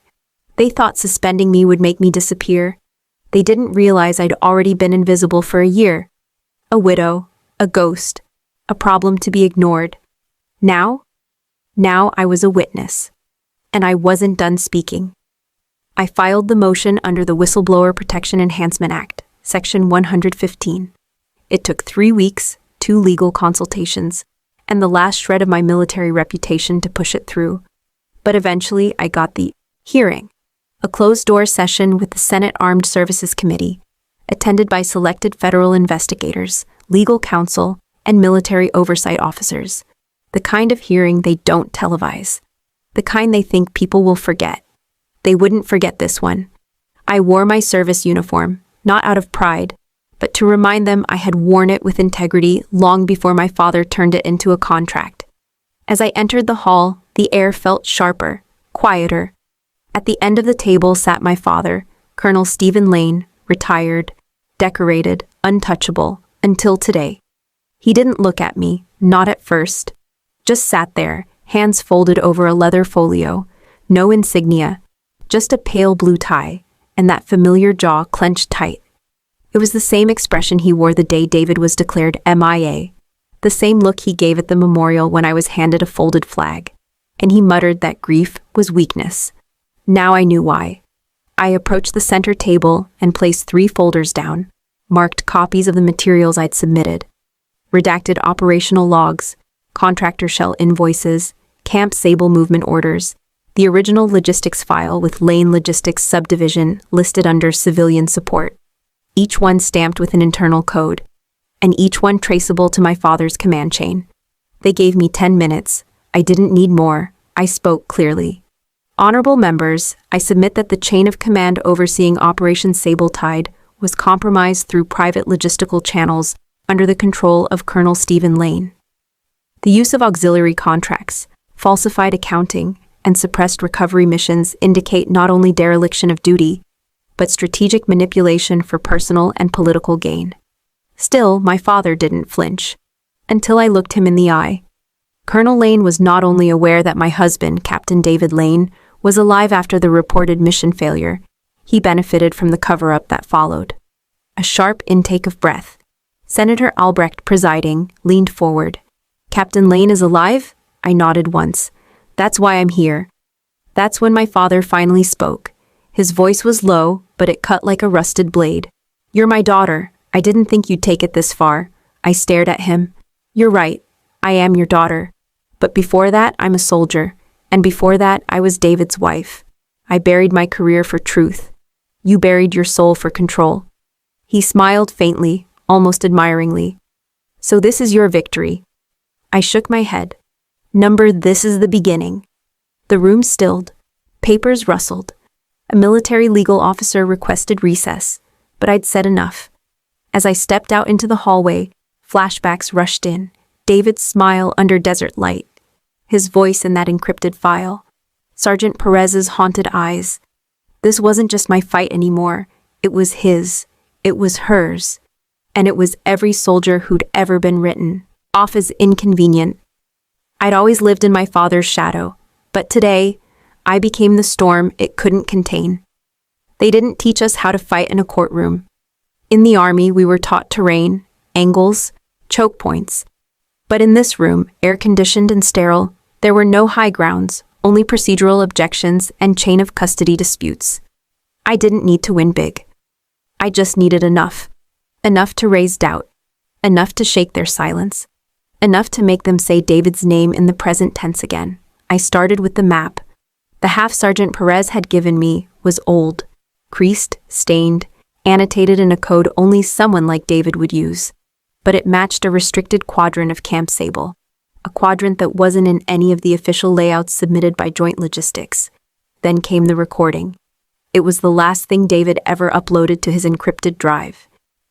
They thought suspending me would make me disappear. They didn't realize I'd already been invisible for a year. A widow, a ghost, a problem to be ignored. Now I was a witness. And I wasn't done speaking. I filed the motion under the Whistleblower Protection Enhancement Act, Section 115. It took 3 weeks, 2 legal consultations, and the last shred of my military reputation to push it through. But eventually I got the hearing, a closed-door session with the Senate Armed Services Committee, attended by selected federal investigators, legal counsel, and military oversight officers. The kind of hearing they don't televise. The kind they think people will forget. They wouldn't forget this one. I wore my service uniform, not out of pride, but to remind them I had worn it with integrity long before my father turned it into a contract. As I entered the hall, the air felt sharper, quieter. At the end of the table sat my father, Colonel Stephen Lane, retired, decorated, untouchable, until today. He didn't look at me, not at first. Just sat there, hands folded over a leather folio, no insignia, just a pale blue tie, and that familiar jaw clenched tight. It was the same expression he wore the day David was declared MIA, the same look he gave at the memorial when I was handed a folded flag, and he muttered that grief was weakness. Now I knew why. I approached the center table and placed 3 folders down, marked copies of the materials I'd submitted, redacted operational logs, contractor shell invoices, Camp Sable movement orders, the original logistics file with Lane Logistics subdivision listed under civilian support, each one stamped with an internal code, and each one traceable to my father's command chain. They gave me 10 minutes. I didn't need more. I spoke clearly. "Honorable members, I submit that the chain of command overseeing Operation Sabletide was compromised through private logistical channels under the control of Colonel Stephen Lane. The use of auxiliary contracts, falsified accounting, and suppressed recovery missions indicate not only dereliction of duty, but strategic manipulation for personal and political gain." Still, my father didn't flinch, until I looked him in the eye. Colonel Lane was not only aware that my husband, Captain David Lane, was alive after the reported mission failure, he benefited from the cover-up that followed. A sharp intake of breath. Senator Albrecht, presiding, leaned forward. "Captain Lane is alive?" I nodded once. "That's why I'm here." That's when my father finally spoke. His voice was low, but it cut like a rusted blade. "You're my daughter. I didn't think you'd take it this far." I stared at him. "You're right. I am your daughter. But before that, I'm a soldier. And before that, I was David's wife. I buried my career for truth. You buried your soul for control." He smiled faintly, almost admiringly. "So this is your victory." I shook my head. "Number, this is the beginning." The room stilled. Papers rustled. A military legal officer requested recess, but I'd said enough. As I stepped out into the hallway, flashbacks rushed in. David's smile under desert light. His voice in that encrypted file. Sergeant Perez's haunted eyes. This wasn't just my fight anymore. It was his. It was hers. And it was every soldier who'd ever been written off as inconvenient. I'd always lived in my father's shadow, but today, I became the storm it couldn't contain. They didn't teach us how to fight in a courtroom. In the Army, we were taught terrain, angles, choke points. But in this room, air-conditioned and sterile, there were no high grounds, only procedural objections and chain of custody disputes. I didn't need to win big. I just needed enough. Enough to raise doubt. Enough to shake their silence. Enough to make them say David's name in the present tense again. I started with the map. The half Sergeant Perez had given me was old, creased, stained, annotated in a code only someone like David would use. But it matched a restricted quadrant of Camp Sable, a quadrant that wasn't in any of the official layouts submitted by Joint Logistics. Then came the recording. It was the last thing David ever uploaded to his encrypted drive.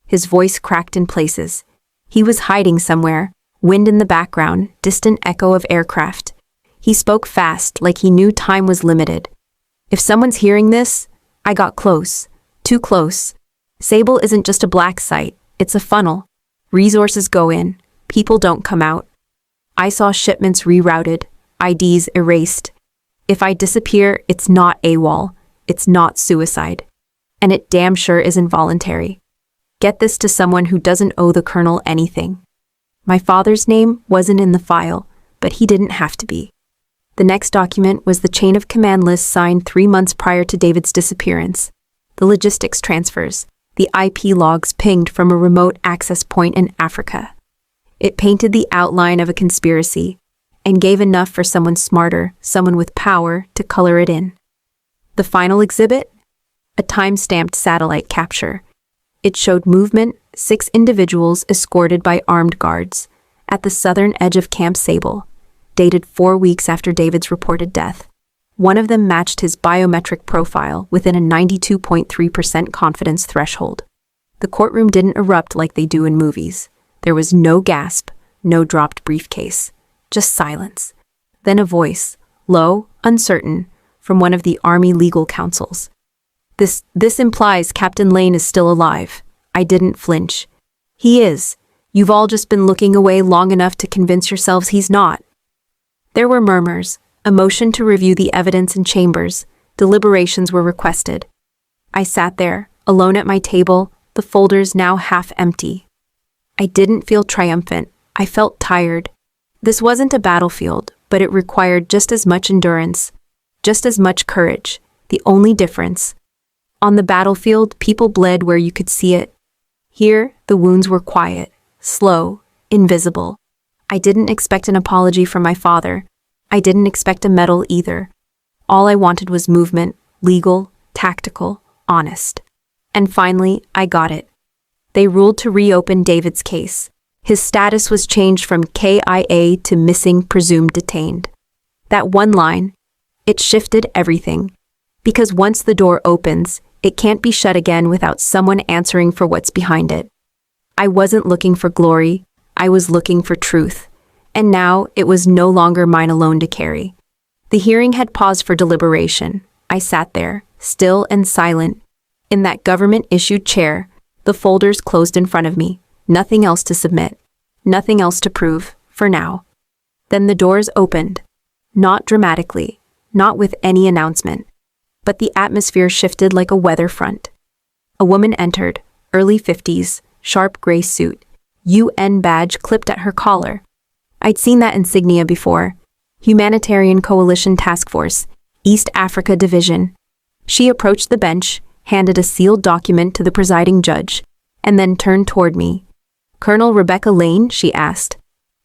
His voice cracked in places. He was hiding somewhere, wind in the background, distant echo of aircraft. He spoke fast, like he knew time was limited. "If someone's hearing this, I got close. Too close. Sable isn't just a black site, it's a funnel. Resources go in, people don't come out. I saw shipments rerouted, IDs erased. If I disappear, it's not AWOL, it's not suicide. And it damn sure isn't voluntary. Get this to someone who doesn't owe the colonel anything." My father's name wasn't in the file, but he didn't have to be. The next document was the chain of command list signed 3 months prior to David's disappearance. The logistics transfers, the IP logs pinged from a remote access point in Africa. It painted the outline of a conspiracy and gave enough for someone smarter, someone with power, to color it in. The final exhibit? A time-stamped satellite capture. It showed movement, 6 individuals escorted by armed guards, at the southern edge of Camp Sable, dated 4 weeks after David's reported death. One of them matched his biometric profile within a 92.3% confidence threshold. The courtroom didn't erupt like they do in movies. There was no gasp, no dropped briefcase, just silence. Then a voice, low, uncertain, from one of the Army legal counsels. This implies Captain Lane is still alive." I didn't flinch. "He is. You've all just been looking away long enough to convince yourselves he's not." There were murmurs, a motion to review the evidence in chambers. Deliberations were requested. I sat there, alone at my table, the folders now half empty. I didn't feel triumphant. I felt tired. This wasn't a battlefield, but it required just as much endurance, just as much courage. The only difference. On the battlefield, people bled where you could see it. Here, the wounds were quiet, slow, invisible. I didn't expect an apology from my father. I didn't expect a medal either. All I wanted was movement, legal, tactical, honest. And finally, I got it. They ruled to reopen David's case. His status was changed from KIA to missing presumed detained. That one line, it shifted everything. Because once the door opens, it can't be shut again without someone answering for what's behind it. I wasn't looking for glory. I was looking for truth. And now it was no longer mine alone to carry. The hearing had paused for deliberation. I sat there, still and silent. In that government-issued chair, the folders closed in front of me. Nothing else to submit. Nothing else to prove, for now. Then the doors opened. Not dramatically, not with any announcement. But the atmosphere shifted like a weather front. A woman entered, early 50s, sharp gray suit, UN badge clipped at her collar. I'd seen that insignia before. Humanitarian Coalition Task Force, East Africa Division. She approached the bench, handed a sealed document to the presiding judge, and then turned toward me. "Colonel Rebecca Lane?" she asked.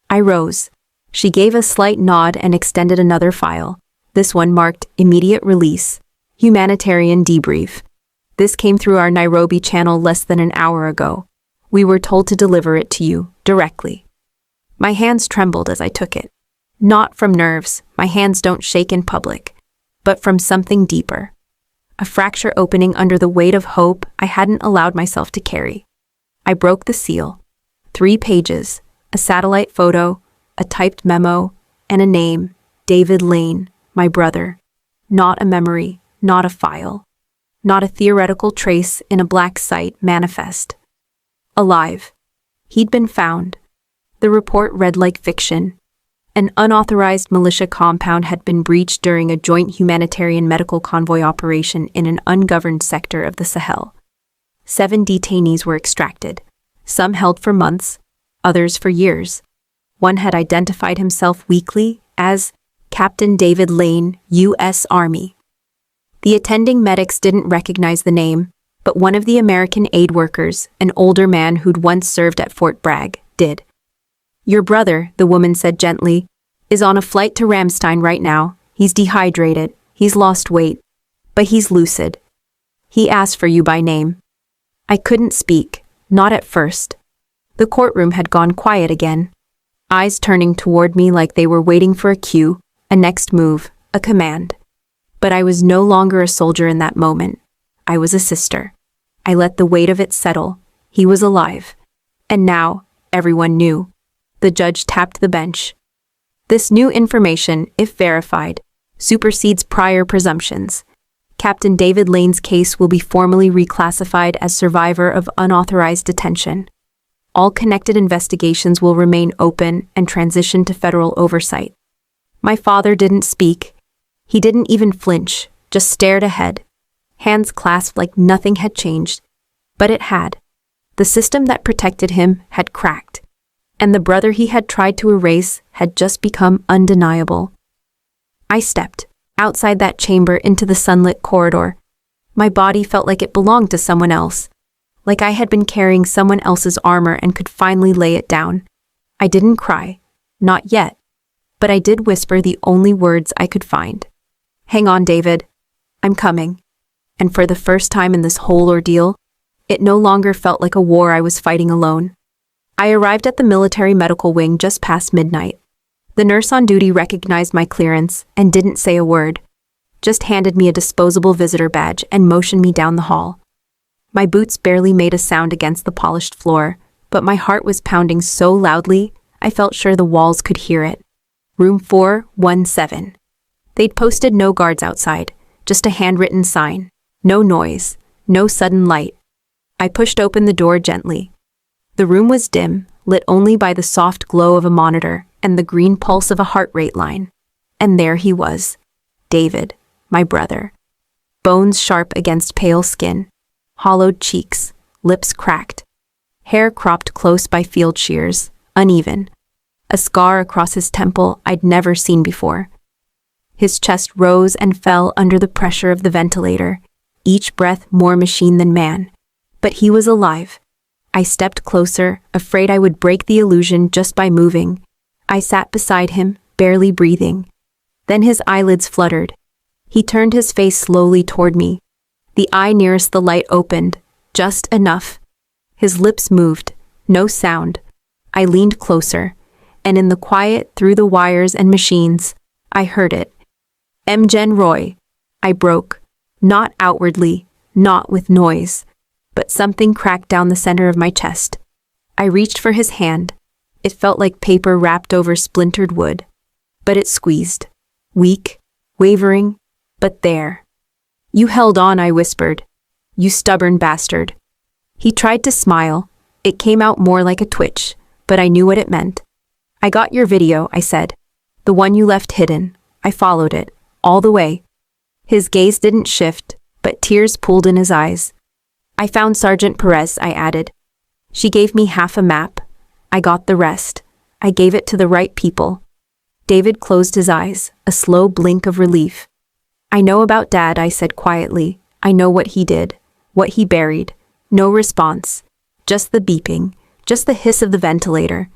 I rose. She gave a slight nod and extended another file. This one marked immediate release, humanitarian debrief. This came through our Nairobi channel less than an hour ago. We were told to deliver it to you directly. My hands trembled as I took it. Not from nerves, my hands don't shake in public, but from something deeper. A fracture opening under the weight of hope I hadn't allowed myself to carry. I broke the seal. 3 pages, a satellite photo, a typed memo, and a name, David Lane, my brother. Not a memory, not a file. Not a theoretical trace in a black site manifest. Alive. He'd been found. The report read like fiction. An unauthorized militia compound had been breached during a joint humanitarian medical convoy operation in an ungoverned sector of the Sahel. 7 detainees were extracted, some held for months, others for years. One had identified himself weakly as Captain David Lane, U.S. Army. The attending medics didn't recognize the name, but one of the American aid workers, an older man who'd once served at Fort Bragg, did. Your brother, the woman said gently, is on a flight to Ramstein right now. He's dehydrated, he's lost weight, but he's lucid. He asked for you by name. I couldn't speak, not at first. The courtroom had gone quiet again, eyes turning toward me like they were waiting for a cue, a next move, a command. But I was no longer a soldier in that moment. I was a sister. I let the weight of it settle. He was alive. And now, everyone knew. The judge tapped the bench. This new information, if verified, supersedes prior presumptions. Captain David Lane's case will be formally reclassified as survivor of unauthorized detention. All connected investigations will remain open and transition to federal oversight. My father didn't speak. He didn't even flinch, just stared ahead, hands clasped like nothing had changed. But it had. The system that protected him had cracked, and the brother he had tried to erase had just become undeniable. I stepped outside that chamber into the sunlit corridor. My body felt like it belonged to someone else, like I had been carrying someone else's armor and could finally lay it down. I didn't cry, not yet, but I did whisper the only words I could find. Hang on, David. I'm coming. And for the first time in this whole ordeal, it no longer felt like a war I was fighting alone. I arrived at the military medical wing just past midnight. The nurse on duty recognized my clearance and didn't say a word, just handed me a disposable visitor badge and motioned me down the hall. My boots barely made a sound against the polished floor, but my heart was pounding so loudly I felt sure the walls could hear it. Room 417. They'd posted no guards outside, just a handwritten sign. No noise, no sudden light. I pushed open the door gently. The room was dim, lit only by the soft glow of a monitor and the green pulse of a heart rate line. And there he was, David, my brother. Bones sharp against pale skin, hollowed cheeks, lips cracked, hair cropped close by field shears, uneven. A scar across his temple I'd never seen before. His chest rose and fell under the pressure of the ventilator, each breath more machine than man. But he was alive. I stepped closer, afraid I would break the illusion just by moving. I sat beside him, barely breathing. Then his eyelids fluttered. He turned his face slowly toward me. The eye nearest the light opened, just enough. His lips moved, no sound. I leaned closer, and in the quiet through the wires and machines, I heard it. Mgen Roy. I broke, not outwardly, not with noise, but something cracked down the center of my chest. I reached for his hand. It felt like paper wrapped over splintered wood, but it squeezed, weak, wavering, but there. You held on, I whispered. You stubborn bastard. He tried to smile. It came out more like a twitch, but I knew what it meant. I got your video, I said. The one you left hidden. I followed it, all the way. His gaze didn't shift, but tears pooled in his eyes. I found Sergeant Perez, I added. She gave me half a map. I got the rest. I gave it to the right people. David closed his eyes, a slow blink of relief. I know about Dad, I said quietly. I know what he did, what he buried. No response. Just the beeping, just the hiss of the ventilator.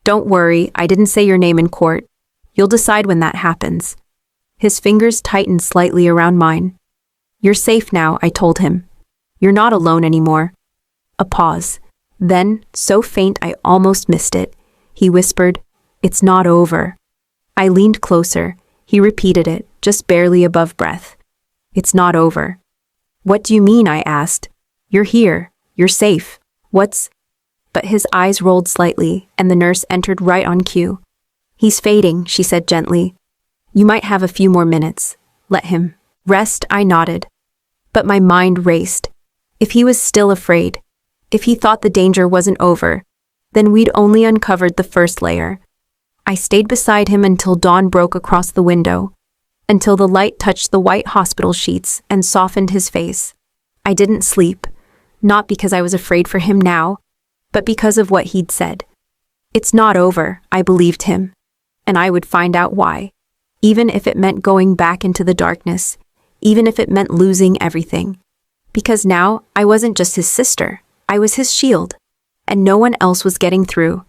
Don't worry, I didn't say your name in court. You'll decide when that happens. His fingers tightened slightly around mine. You're safe now, I told him. You're not alone anymore. A pause. Then, so faint I almost missed it, he whispered, "It's not over." I leaned closer. He repeated it, just barely above breath. "It's not over." "What do you mean?" I asked. "You're here. You're safe. What's—" But his eyes rolled slightly, and the nurse entered right on cue. "He's fading," she said gently. "You might have a few more minutes. Let him rest." I nodded. But my mind raced. If he was still afraid, if he thought the danger wasn't over, then we'd only uncovered the first layer. I stayed beside him until dawn broke across the window, until the light touched the white hospital sheets and softened his face. I didn't sleep, not because I was afraid for him now, but because of what he'd said. It's not over, I believed him, and I would find out why, even if it meant going back into the darkness, even if it meant losing everything. Because now I wasn't just his sister, I was his shield, and no one else was getting through.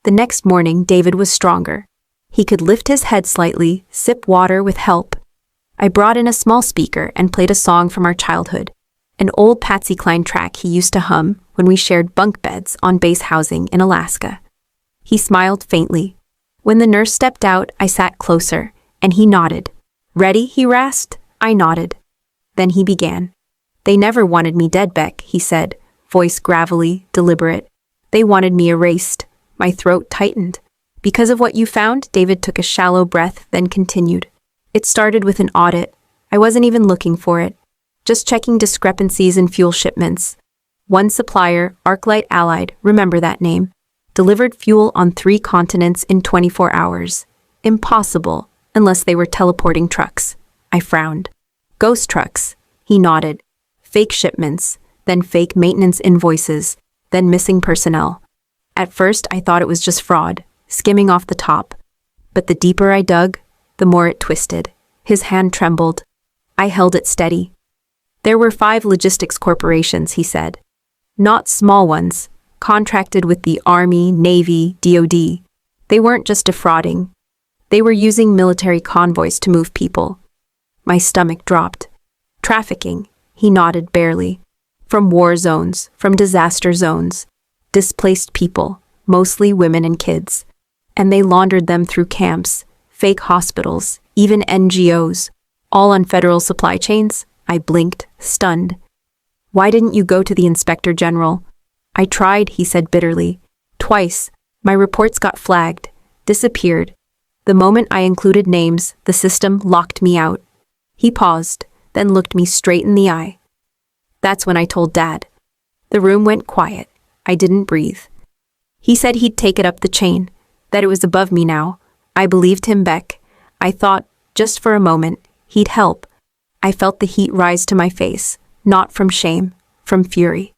The next morning, David was stronger. He could lift his head slightly, sip water with help. I brought in a small speaker and played a song from our childhood, an old Patsy Cline track he used to hum when we shared bunk beds on base housing in Alaska. He smiled faintly. When the nurse stepped out, I sat closer, and he nodded. "Ready?" he rasped. I nodded. Then he began. "They never wanted me dead, Beck," he said, voice gravelly, deliberate. "They wanted me erased." My throat tightened. "Because of what you found?" David took a shallow breath, then continued. "It started with an audit. I wasn't even looking for it. Just checking discrepancies in fuel shipments. One supplier, ArcLight Allied, remember that name, delivered fuel on 3 continents in 24 hours. Impossible, unless they were teleporting trucks. I frowned. Ghost trucks. He nodded. Fake shipments, then fake maintenance invoices, then missing personnel. At first, I thought it was just fraud, skimming off the top. But the deeper I dug, the more it twisted. His hand trembled. I held it steady. There were 5 logistics corporations, he said. Not small ones, contracted with the Army, Navy, DoD. They weren't just defrauding. They were using military convoys to move people. My stomach dropped. Trafficking, he nodded barely. From war zones, from disaster zones. Displaced people, mostly women and kids. And they laundered them through camps, fake hospitals, even NGOs, all on federal supply chains. I blinked, stunned. "Why didn't you go to the Inspector General?" "I tried," he said bitterly. "Twice. My reports got flagged, disappeared. The moment I included names, the system locked me out." He paused, then looked me straight in the eye. That's when I told Dad. The room went quiet. I didn't breathe. He said he'd take it up the chain, that it was above me now. I believed him, Beck. I thought, just for a moment, he'd help. I felt the heat rise to my face, not from shame, from fury.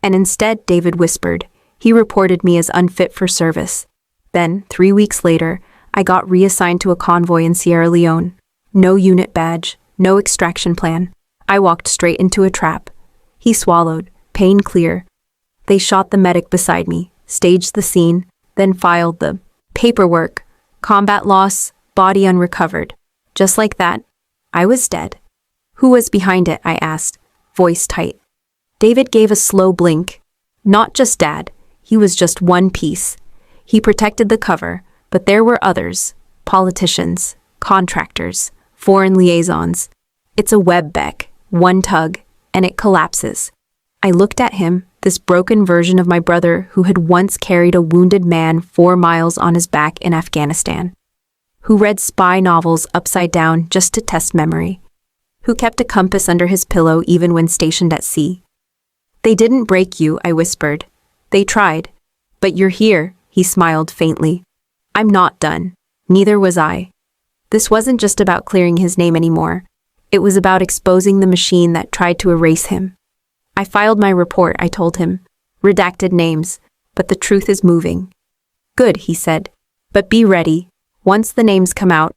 And instead, David whispered, he reported me as unfit for service. Then, 3 weeks later, I got reassigned to a convoy in Sierra Leone. No unit badge, no extraction plan. I walked straight into a trap. He swallowed, pain clear. They shot the medic beside me, staged the scene, then filed the paperwork. Combat loss, body unrecovered. Just like that, I was dead. Who was behind it? I asked, voice tight. David gave a slow blink. Not just Dad. He was just one piece. He protected the cover, but there were others. Politicians, contractors, foreign liaisons. It's a web, Beck. One tug, and it collapses. I looked at him, this broken version of my brother who had once carried a wounded man 4 miles on his back in Afghanistan. Who read spy novels upside down just to test memory. Who kept a compass under his pillow even when stationed at sea. "They didn't break you," I whispered. "They tried. But you're here," he smiled faintly. "I'm not done. Neither was I." This wasn't just about clearing his name anymore. It was about exposing the machine that tried to erase him. "I filed my report," I told him. "Redacted names, but the truth is moving." "Good," he said. "But be ready. Once the names come out."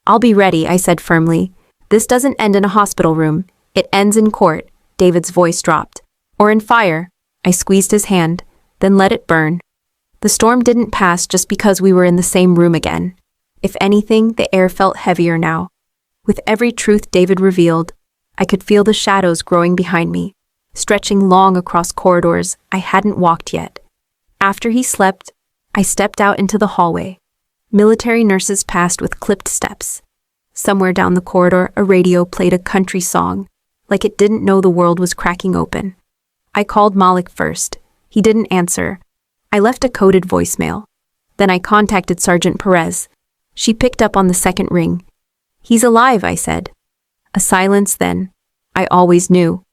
"I'll be ready," I said firmly. "This doesn't end in a hospital room. It ends in court." David's voice dropped. "Or in fire." I squeezed his hand, then let it burn. The storm didn't pass just because we were in the same room again. If anything, the air felt heavier now. With every truth David revealed, I could feel the shadows growing behind me, stretching long across corridors I hadn't walked yet. After he slept, I stepped out into the hallway. Military nurses passed with clipped steps. Somewhere down the corridor, a radio played a country song, like it didn't know the world was cracking open. I called Malik first. He didn't answer. I left a coded voicemail. Then I contacted Sergeant Perez. She picked up on the second ring. "He's alive," I said. A silence then. I always knew.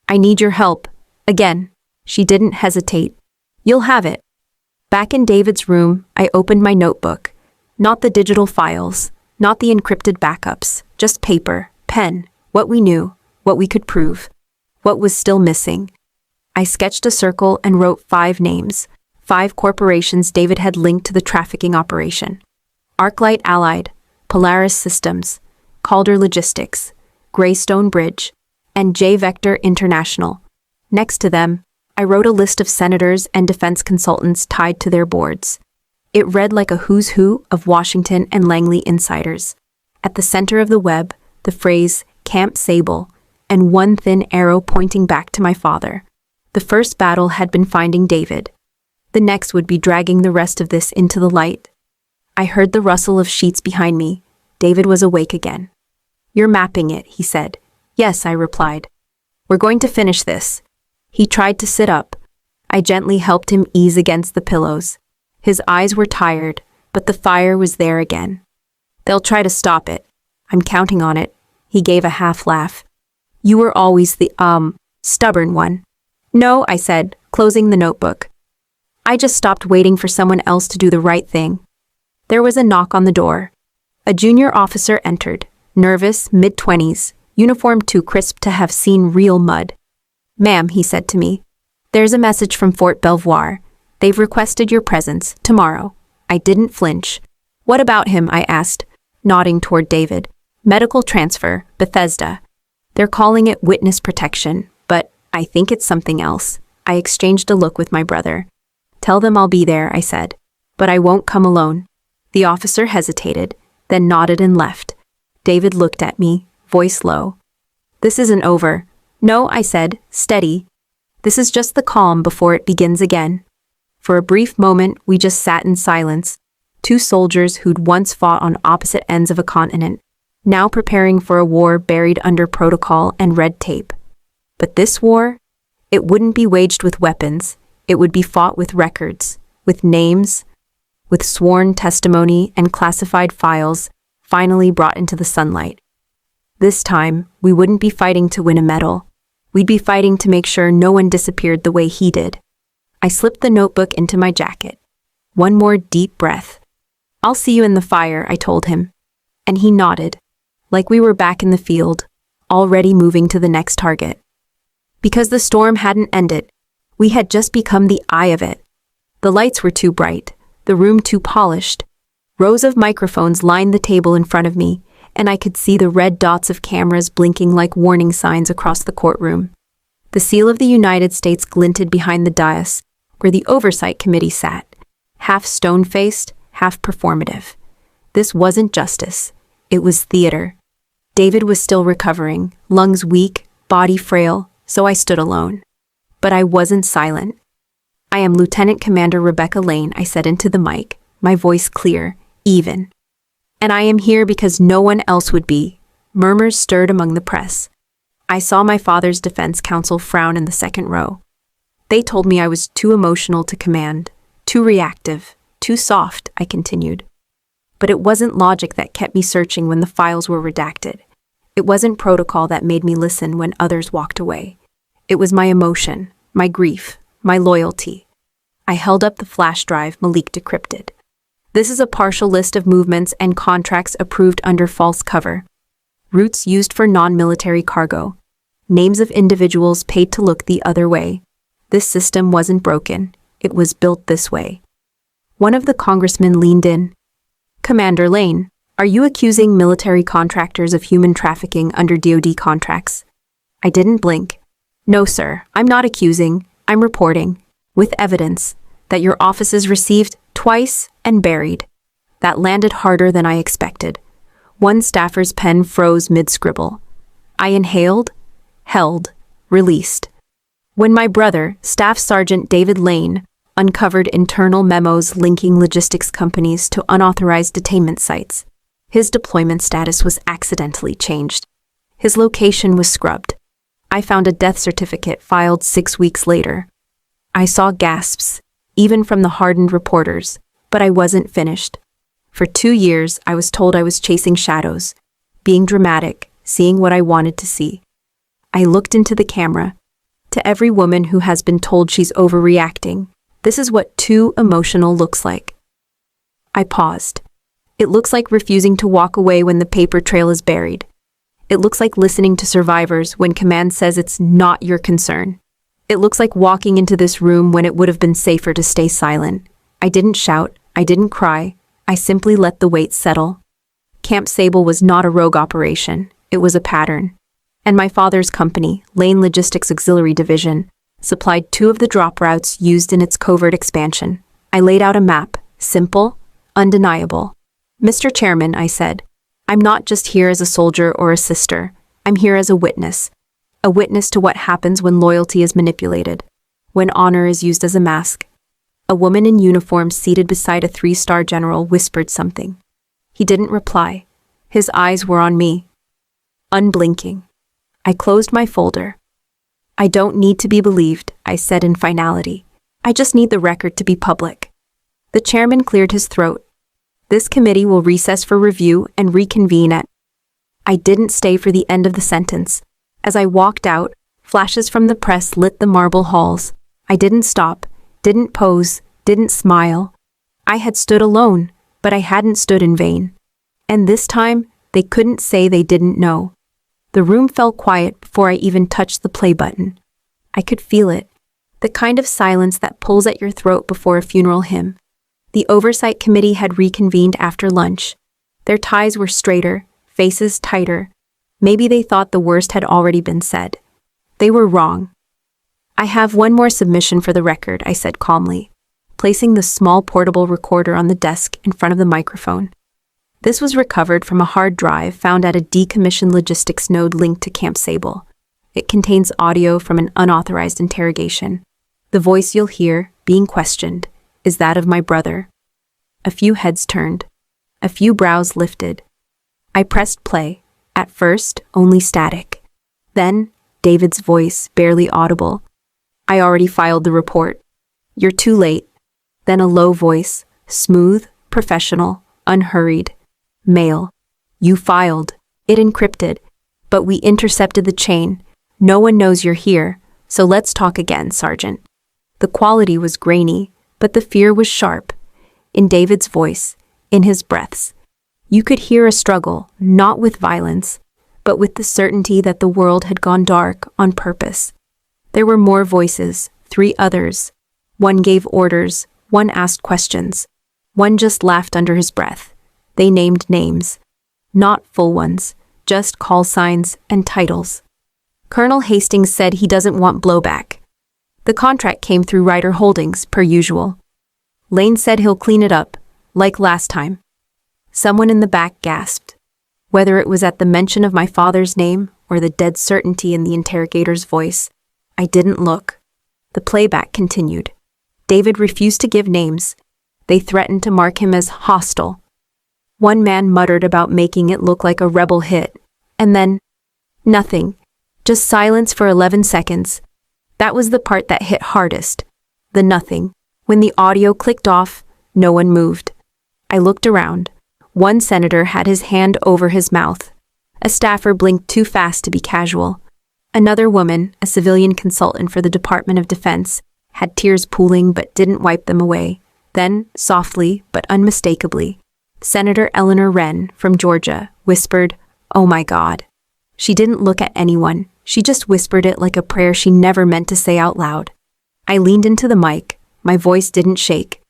"I need your help." Again. She didn't hesitate. "You'll have it." Back in David's room, I opened my notebook. Not the digital files, not the encrypted backups, just paper, pen, what we knew, what we could prove, what was still missing. I sketched a circle and wrote 5 names, 5 corporations David had linked to the trafficking operation. Arclight Allied, Polaris Systems, Calder Logistics, Greystone Bridge, and J-Vector International. Next to them, I wrote a list of senators and defense consultants tied to their boards. It read like a who's who of Washington and Langley insiders. At the center of the web, the phrase Camp Sable, and one thin arrow pointing back to my father. The first battle had been finding David. The next would be dragging the rest of this into the light. I heard the rustle of sheets behind me. David was awake again. "You're mapping it," he said. "Yes," I replied. "We're going to finish this." He tried to sit up. I gently helped him ease against the pillows. His eyes were tired, but the fire was there again. "They'll try to stop it. I'm counting on it." He gave a half laugh. "You were always the, stubborn one." "No," I said, closing the notebook. "I just stopped waiting for someone else to do the right thing." There was a knock on the door. A junior officer entered, nervous, mid-20s, uniform too crisp to have seen real mud. "Ma'am," he said to me, "there's a message from Fort Belvoir. They've requested your presence tomorrow." I didn't flinch. "What about him?" I asked, nodding toward David. "Medical transfer, Bethesda. They're calling it witness protection, but I think it's something else." I exchanged a look with my brother. "Tell them I'll be there," I said, "but I won't come alone." The officer hesitated, then nodded and left. David looked at me, voice low. "This isn't over." "No," I said, steady. "This is just the calm before it begins again." For a brief moment, we just sat in silence, 2 soldiers who'd once fought on opposite ends of a continent, now preparing for a war buried under protocol and red tape. But this war, it wouldn't be waged with weapons. It would be fought with records, with names, with sworn testimony and classified files finally brought into the sunlight. This time, we wouldn't be fighting to win a medal. We'd be fighting to make sure no one disappeared the way he did. I slipped the notebook into my jacket. One more deep breath. "I'll see you in the fire," I told him. And he nodded, like we were back in the field, already moving to the next target. Because the storm hadn't ended, we had just become the eye of it. The lights were too bright, the room too polished. Rows of microphones lined the table in front of me, and I could see the red dots of cameras blinking like warning signs across the courtroom. The seal of the United States glinted behind the dais, where the Oversight Committee sat, half stone-faced, half performative. This wasn't justice. It was theater. David was still recovering, lungs weak, body frail, so I stood alone. But I wasn't silent. "I am Lieutenant Commander Rebecca Lane," I said into the mic, my voice clear, even. "And I am here because no one else would be." Murmurs stirred among the press. I saw my father's defense counsel frown in the second row. They told me I was too emotional to command, too reactive, too soft, I continued. But it wasn't logic that kept me searching when the files were redacted. It wasn't protocol that made me listen when others walked away. It was my emotion, my grief, my loyalty. I held up the flash drive Malik decrypted. "This is a partial list of movements and contracts approved under false cover. Routes used for non-military cargo. Names of individuals paid to look the other way. This system wasn't broken. It was built this way." One of the congressmen leaned in. "Commander Lane, are you accusing military contractors of human trafficking under DoD contracts?" I didn't blink. "No, sir, I'm not accusing. I'm reporting. With evidence. that your offices received twice and buried. That landed harder than I expected. One staffer's pen froze mid-scribble. I inhaled, held, released. When my brother, Staff Sergeant David Lane, uncovered internal memos linking logistics companies to unauthorized detainment sites, his deployment status was accidentally changed. His location was scrubbed. I found a death certificate filed 6 weeks later. I saw gasps, even from the hardened reporters, but I wasn't finished. For 2 years, I was told I was chasing shadows, being dramatic, seeing what I wanted to see. I looked into the camera. To every woman who has been told she's overreacting, this is what too emotional looks like. I paused. It looks like refusing to walk away when the paper trail is buried. It looks like listening to survivors when command says it's not your concern. It looks like walking into this room when it would have been safer to stay silent. I didn't shout. I didn't cry. I simply let the weight settle. Camp Sable was not a rogue operation. It was a pattern. And my father's company, Lane Logistics Auxiliary Division, supplied 2 of the drop routes used in its covert expansion. I laid out a map, simple, undeniable. "Mr. Chairman," I said, "I'm not just here as a soldier or a sister. I'm here as a witness to what happens when loyalty is manipulated, when honor is used as a mask." A woman in uniform seated beside a 3-star general whispered something. He didn't reply. His eyes were on me. Unblinking. I closed my folder. "I don't need to be believed," I said in finality. "I just need the record to be public." The chairman cleared his throat. "This committee will recess for review and reconvene at—" I didn't stay for the end of the sentence. As I walked out, flashes from the press lit the marble halls. I didn't stop, didn't pose, didn't smile. I had stood alone, but I hadn't stood in vain. And this time, they couldn't say they didn't know. The room fell quiet before I even touched the play button. I could feel it, the kind of silence that pulls at your throat before a funeral hymn. The oversight committee had reconvened after lunch. Their ties were straighter, faces tighter. Maybe they thought the worst had already been said. They were wrong. "I have one more submission for the record," I said calmly, placing the small portable recorder on the desk in front of the microphone. This was recovered from a hard drive found at a decommissioned logistics node linked to Camp Sable. It contains audio from an unauthorized interrogation. The voice you'll hear, being questioned, is that of my brother. A few heads turned. A few brows lifted. I pressed play, at first only static. Then, David's voice, barely audible. "I already filed the report. You're too late." Then a low voice, smooth, professional, unhurried. "Male. You filed. It encrypted. But we intercepted the chain. No one knows you're here, so let's talk again, Sergeant." The quality was grainy, but the fear was sharp. In David's voice, in his breaths, you could hear a struggle, not with violence, but with the certainty that the world had gone dark on purpose. There were more voices, 3 others. One gave orders, one asked questions. One just laughed under his breath. They named names. Not full ones, just call signs and titles. Colonel Hastings said he doesn't want blowback. The contract came through Ryder Holdings, per usual. Lane said he'll clean it up, like last time. Someone in the back gasped. Whether it was at the mention of my father's name or the dead certainty in the interrogator's voice, I didn't look. The playback continued. David refused to give names. They threatened to mark him as hostile. One man muttered about making it look like a rebel hit, and then nothing. Just silence for 11 seconds. That was the part that hit hardest. The nothing. When the audio clicked off, no one moved. I looked around. One senator had his hand over his mouth. A staffer blinked too fast to be casual. Another woman, a civilian consultant for the Department of Defense, had tears pooling but didn't wipe them away. Then, softly but unmistakably, Senator Eleanor Wren from Georgia whispered, "Oh my God." She didn't look at anyone. She just whispered it like a prayer she never meant to say out loud. I leaned into the mic. My voice didn't shake.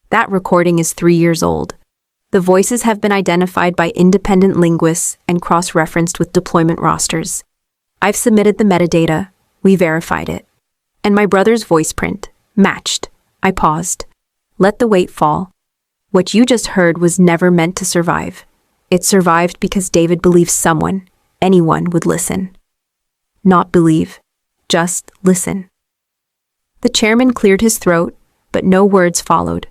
That recording is 3 years old. The voices have been identified by independent linguists and cross-referenced with deployment rosters. I've submitted the metadata. We verified it. And my brother's voice print matched. I paused. Let the weight fall. What you just heard was never meant to survive. It survived because David believed someone, anyone, would listen. Not believe, just listen. The chairman cleared his throat, but no words followed.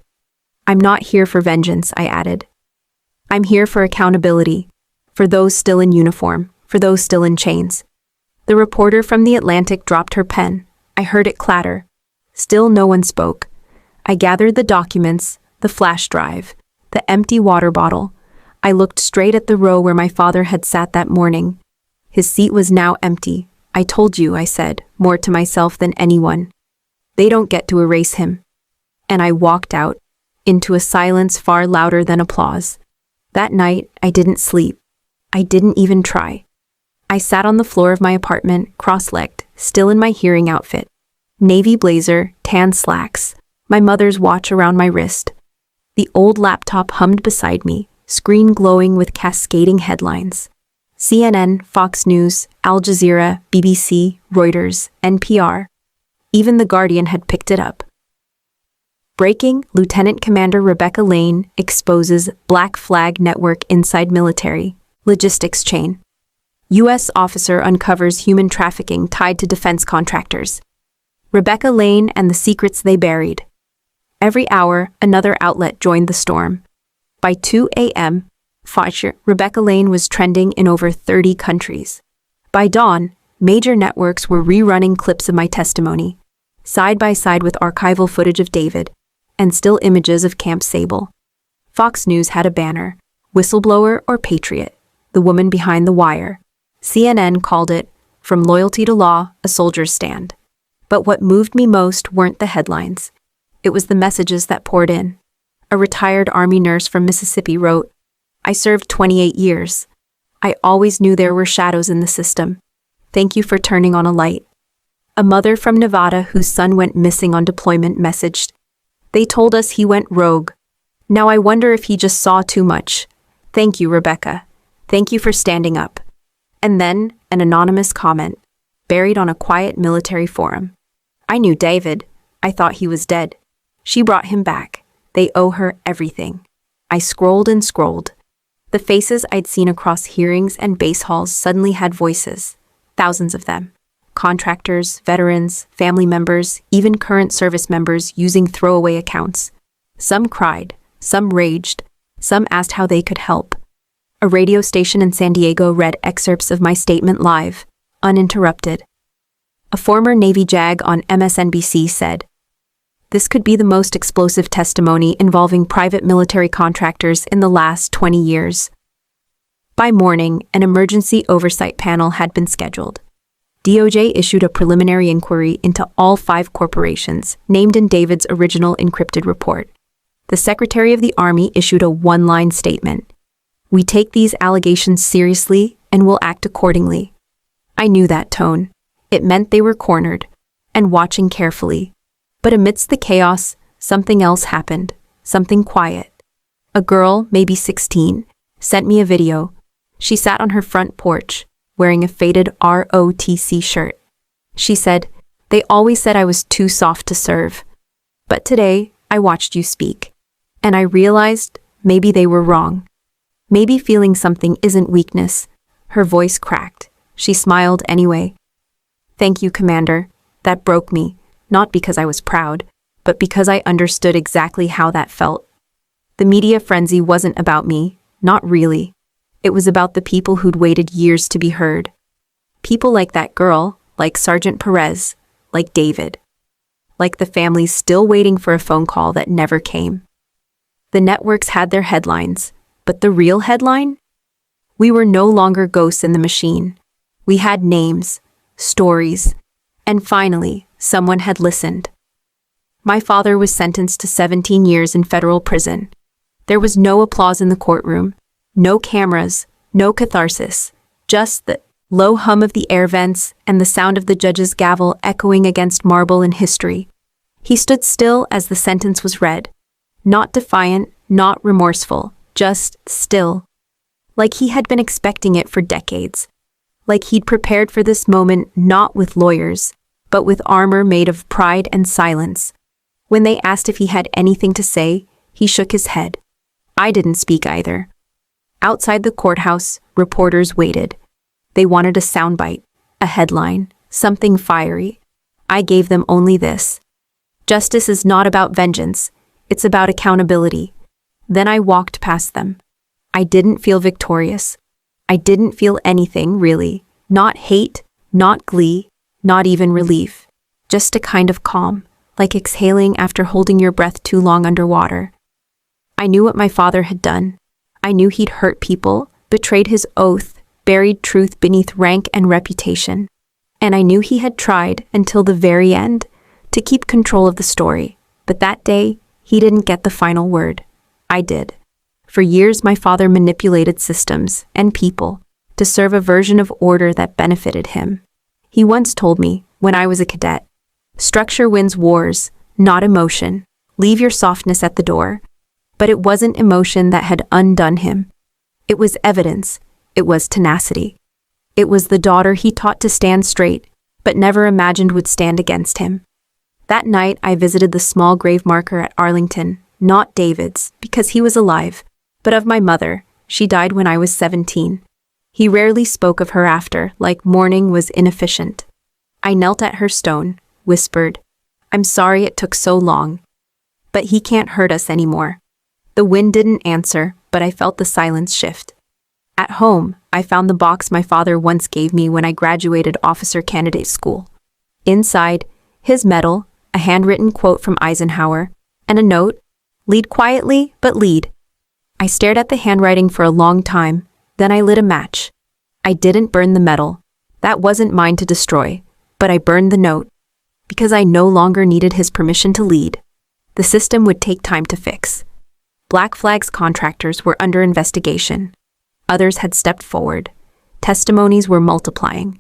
I'm not here for vengeance, I added. I'm here for accountability, for those still in uniform, for those still in chains. The reporter from The Atlantic dropped her pen. I heard it clatter. Still no one spoke. I gathered the documents, the flash drive, the empty water bottle. I looked straight at the row where my father had sat that morning. His seat was now empty. I told you, I said, more to myself than anyone. They don't get to erase him. And I walked out, into a silence far louder than applause. That night, I didn't sleep. I didn't even try. I sat on the floor of my apartment, cross-legged, still in my hearing outfit. Navy blazer, tan slacks, my mother's watch around my wrist. The old laptop hummed beside me, screen glowing with cascading headlines. CNN, Fox News, Al Jazeera, BBC, Reuters, NPR. Even The Guardian had picked it up. Breaking, Lieutenant Commander Rebecca Lane exposes Black Flag Network inside military logistics chain. U.S. officer uncovers human trafficking tied to defense contractors. Rebecca Lane and the secrets they buried. Every hour, another outlet joined the storm. By 2 a.m., Rebecca Lane was trending in over 30 countries. By dawn, major networks were rerunning clips of my testimony, side by side with archival footage of David, and still images of Camp Sable. Fox News had a banner, Whistleblower or Patriot, the woman behind the wire. CNN called it, From Loyalty to Law, a Soldier's Stand. But what moved me most weren't the headlines. It was the messages that poured in. A retired Army nurse from Mississippi wrote, I served 28 years. I always knew there were shadows in the system. Thank you for turning on a light. A mother from Nevada whose son went missing on deployment messaged, They told us he went rogue. Now I wonder if he just saw too much. Thank you, Rebecca. Thank you for standing up. And then, an anonymous comment, buried on a quiet military forum. I knew David. I thought he was dead. She brought him back. They owe her everything. I scrolled and scrolled. The faces I'd seen across hearings and base halls suddenly had voices. Thousands of them. Contractors, veterans, family members, even current service members using throwaway accounts. Some cried, some raged, some asked how they could help. A radio station in San Diego read excerpts of my statement live, uninterrupted. A former Navy JAG on MSNBC said, This could be the most explosive testimony involving private military contractors in the last 20 years. By morning, an emergency oversight panel had been scheduled. DOJ issued a preliminary inquiry into all 5 corporations named in David's original encrypted report. The Secretary of the Army issued a one-line statement. We take these allegations seriously and will act accordingly. I knew that tone. It meant they were cornered and watching carefully. But amidst the chaos, something else happened, something quiet. A girl, maybe 16, sent me a video. She sat on her front porch, wearing a faded ROTC shirt. She said, They always said I was too soft to serve. But today, I watched you speak. And I realized maybe they were wrong. Maybe feeling something isn't weakness. Her voice cracked. She smiled anyway. Thank you, Commander. That broke me, not because I was proud, but because I understood exactly how that felt. The media frenzy wasn't about me, not really. It was about the people who'd waited years to be heard. People like that girl, like Sergeant Perez, like David. Like the families still waiting for a phone call that never came. The networks had their headlines. But the real headline? We were no longer ghosts in the machine. We had names, stories, and finally, someone had listened. My father was sentenced to 17 years in federal prison. There was no applause in the courtroom, no cameras, no catharsis, just the low hum of the air vents and the sound of the judge's gavel echoing against marble in history. He stood still as the sentence was read, not defiant, not remorseful, just still. Like he had been expecting it for decades. Like he'd prepared for this moment not with lawyers, but with armor made of pride and silence. When they asked if he had anything to say, he shook his head. I didn't speak either. Outside the courthouse, reporters waited. They wanted a soundbite, a headline, something fiery. I gave them only this: justice is not about vengeance, it's about accountability. Then I walked past them. I didn't feel victorious. I didn't feel anything, really. Not hate, not glee, not even relief. Just a kind of calm, like exhaling after holding your breath too long underwater. I knew what my father had done. I knew he'd hurt people, betrayed his oath, buried truth beneath rank and reputation. And I knew he had tried, until the very end, to keep control of the story. But that day, he didn't get the final word. I did. For years, my father manipulated systems and people to serve a version of order that benefited him. He once told me, when I was a cadet, "Structure wins wars, not emotion. Leave your softness at the door." But it wasn't emotion that had undone him. It was evidence. It was tenacity. It was the daughter he taught to stand straight, but never imagined would stand against him. That night, I visited the small grave marker at Arlington, not David's, because he was alive, but of my mother. She died when I was 17. He rarely spoke of her after, like mourning was inefficient. I knelt at her stone, whispered, "I'm sorry it took so long. But he can't hurt us anymore." The wind didn't answer, but I felt the silence shift. At home, I found the box my father once gave me when I graduated officer candidate school. Inside, his medal, a handwritten quote from Eisenhower, and a note, "Lead quietly, but lead." I stared at the handwriting for a long time, then I lit a match. I didn't burn the medal. That wasn't mine to destroy, but I burned the note, because I no longer needed his permission to lead. The system would take time to fix. Black Flag's contractors were under investigation. Others had stepped forward. Testimonies were multiplying.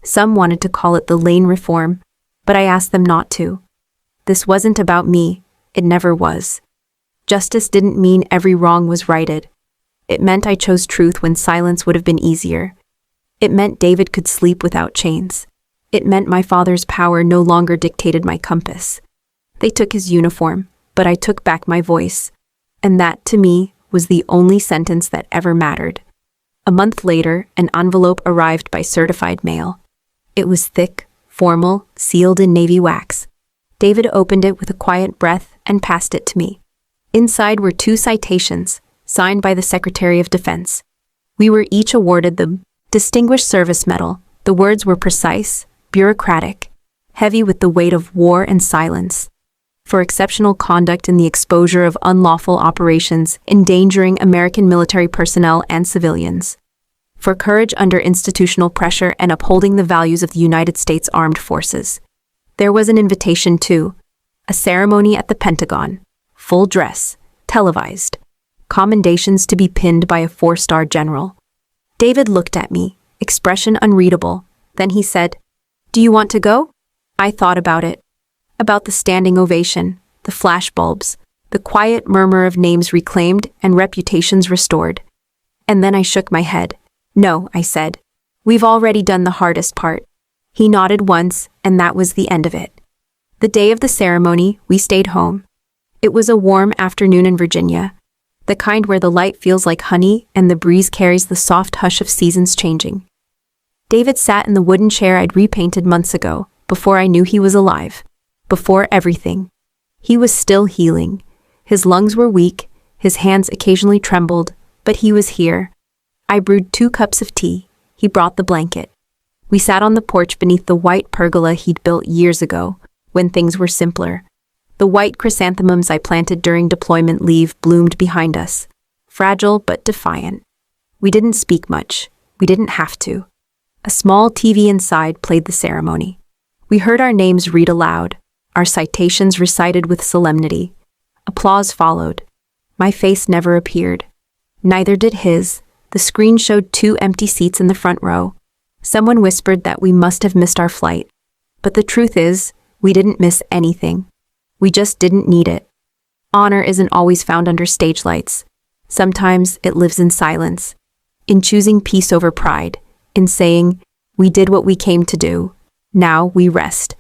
Some wanted to call it the Lane reform, but I asked them not to. This wasn't about me. It never was. Justice didn't mean every wrong was righted. It meant I chose truth when silence would have been easier. It meant David could sleep without chains. It meant my father's power no longer dictated my compass. They took his uniform, but I took back my voice. And that, to me, was the only sentence that ever mattered. A month later, an envelope arrived by certified mail. It was thick, formal, sealed in navy wax. David opened it with a quiet breath and passed it to me. Inside were 2 citations, signed by the Secretary of Defense. We were each awarded the Distinguished Service Medal. The words were precise, bureaucratic, heavy with the weight of war and silence. For exceptional conduct in the exposure of unlawful operations endangering American military personnel and civilians. For courage under institutional pressure and upholding the values of the United States Armed Forces. There was an invitation too, a ceremony at the Pentagon, full dress, televised, commendations to be pinned by a 4-star general. David looked at me, expression unreadable. Then he said, "Do you want to go?" I thought about it. About the standing ovation, the flashbulbs, the quiet murmur of names reclaimed and reputations restored. And then I shook my head. "No," I said. "We've already done the hardest part." He nodded once, and that was the end of it. The day of the ceremony, we stayed home. It was a warm afternoon in Virginia, the kind where the light feels like honey and the breeze carries the soft hush of seasons changing. David sat in the wooden chair I'd repainted months ago, before I knew he was alive. Before everything. He was still healing. His lungs were weak, his hands occasionally trembled, but he was here. I brewed 2 cups of tea. He brought the blanket. We sat on the porch beneath the white pergola he'd built years ago, when things were simpler. The white chrysanthemums I planted during deployment leave bloomed behind us, fragile but defiant. We didn't speak much. We didn't have to. A small TV inside played the ceremony. We heard our names read aloud, our citations recited with solemnity. Applause followed. My face never appeared. Neither did his. The screen showed 2 empty seats in the front row. Someone whispered that we must have missed our flight. But the truth is, we didn't miss anything. We just didn't need it. Honor isn't always found under stage lights. Sometimes it lives in silence, in choosing peace over pride, in saying, "We did what we came to do. Now we rest."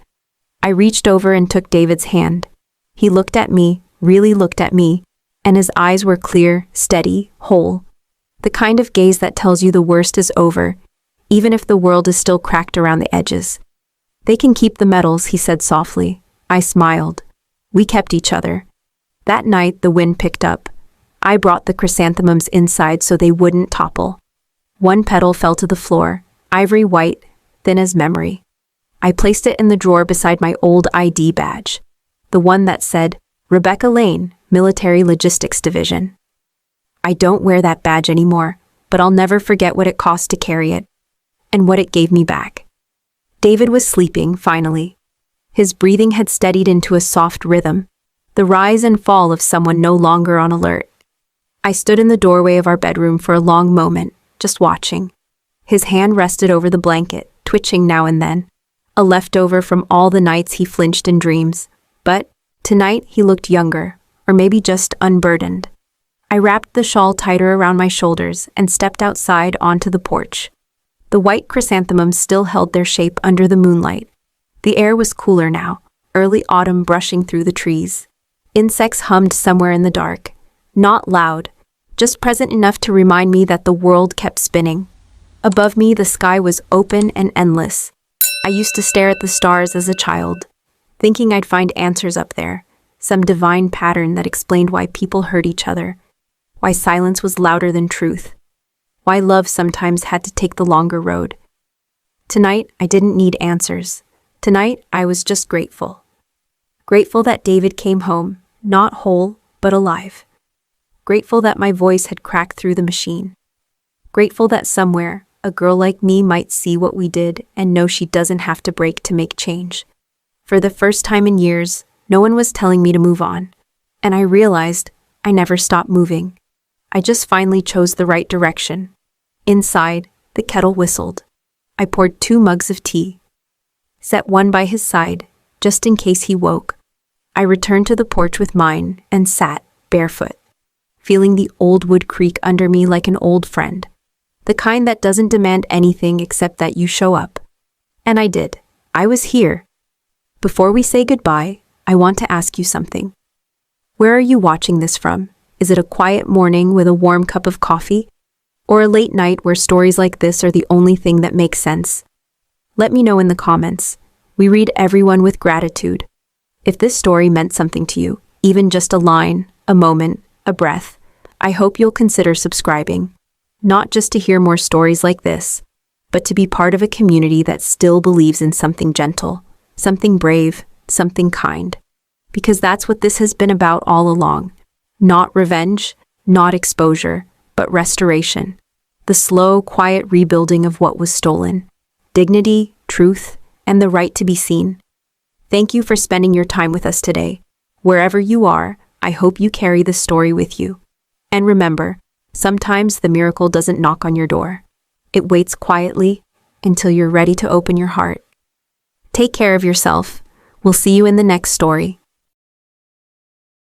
I reached over and took David's hand. He looked at me, really looked at me, and his eyes were clear, steady, whole. The kind of gaze that tells you the worst is over, even if the world is still cracked around the edges. They can keep the medals, he said softly. I smiled. We kept each other. That night, the wind picked up. I brought the chrysanthemums inside so they wouldn't topple. One petal fell to the floor, ivory white, thin as memory. I placed it in the drawer beside my old ID badge, the one that said, Rebecca Lane, Military Logistics Division. I don't wear that badge anymore, but I'll never forget what it cost to carry it, and what it gave me back. David was sleeping, finally. His breathing had steadied into a soft rhythm, the rise and fall of someone no longer on alert. I stood in the doorway of our bedroom for a long moment, just watching. His hand rested over the blanket, twitching now and then, a leftover from all the nights he flinched in dreams. But tonight he looked younger, or maybe just unburdened. I wrapped the shawl tighter around my shoulders and stepped outside onto the porch. The white chrysanthemums still held their shape under the moonlight. The air was cooler now, early autumn brushing through the trees. Insects hummed somewhere in the dark, not loud, just present enough to remind me that the world kept spinning. Above me, the sky was open and endless. I used to stare at the stars as a child, thinking I'd find answers up there, some divine pattern that explained why people hurt each other, why silence was louder than truth, why love sometimes had to take the longer road. Tonight, I didn't need answers. Tonight, I was just grateful. Grateful that David came home, not whole, but alive. Grateful that my voice had cracked through the machine. Grateful that somewhere, a girl like me might see what we did and know she doesn't have to break to make change. For the first time in years, no one was telling me to move on. And I realized I never stopped moving. I just finally chose the right direction. Inside, the kettle whistled. I poured 2 mugs of tea, set one by his side, just in case he woke. I returned to the porch with mine and sat, barefoot, feeling the old wood creak under me like an old friend. The kind that doesn't demand anything except that you show up. And I did. I was here. Before we say goodbye, I want to ask you something. Where are you watching this from? Is it a quiet morning with a warm cup of coffee? Or a late night where stories like this are the only thing that makes sense? Let me know in the comments. We read everyone with gratitude. If this story meant something to you, even just a line, a moment, a breath, I hope you'll consider subscribing. Not just to hear more stories like this, but to be part of a community that still believes in something gentle, something brave, something kind. Because that's what this has been about all along. Not revenge, not exposure, but restoration. The slow, quiet rebuilding of what was stolen. Dignity, truth, and the right to be seen. Thank you for spending your time with us today. Wherever you are, I hope you carry this story with you. And remember, sometimes the miracle doesn't knock on your door. It waits quietly until you're ready to open your heart. Take care of yourself. We'll see you in the next story.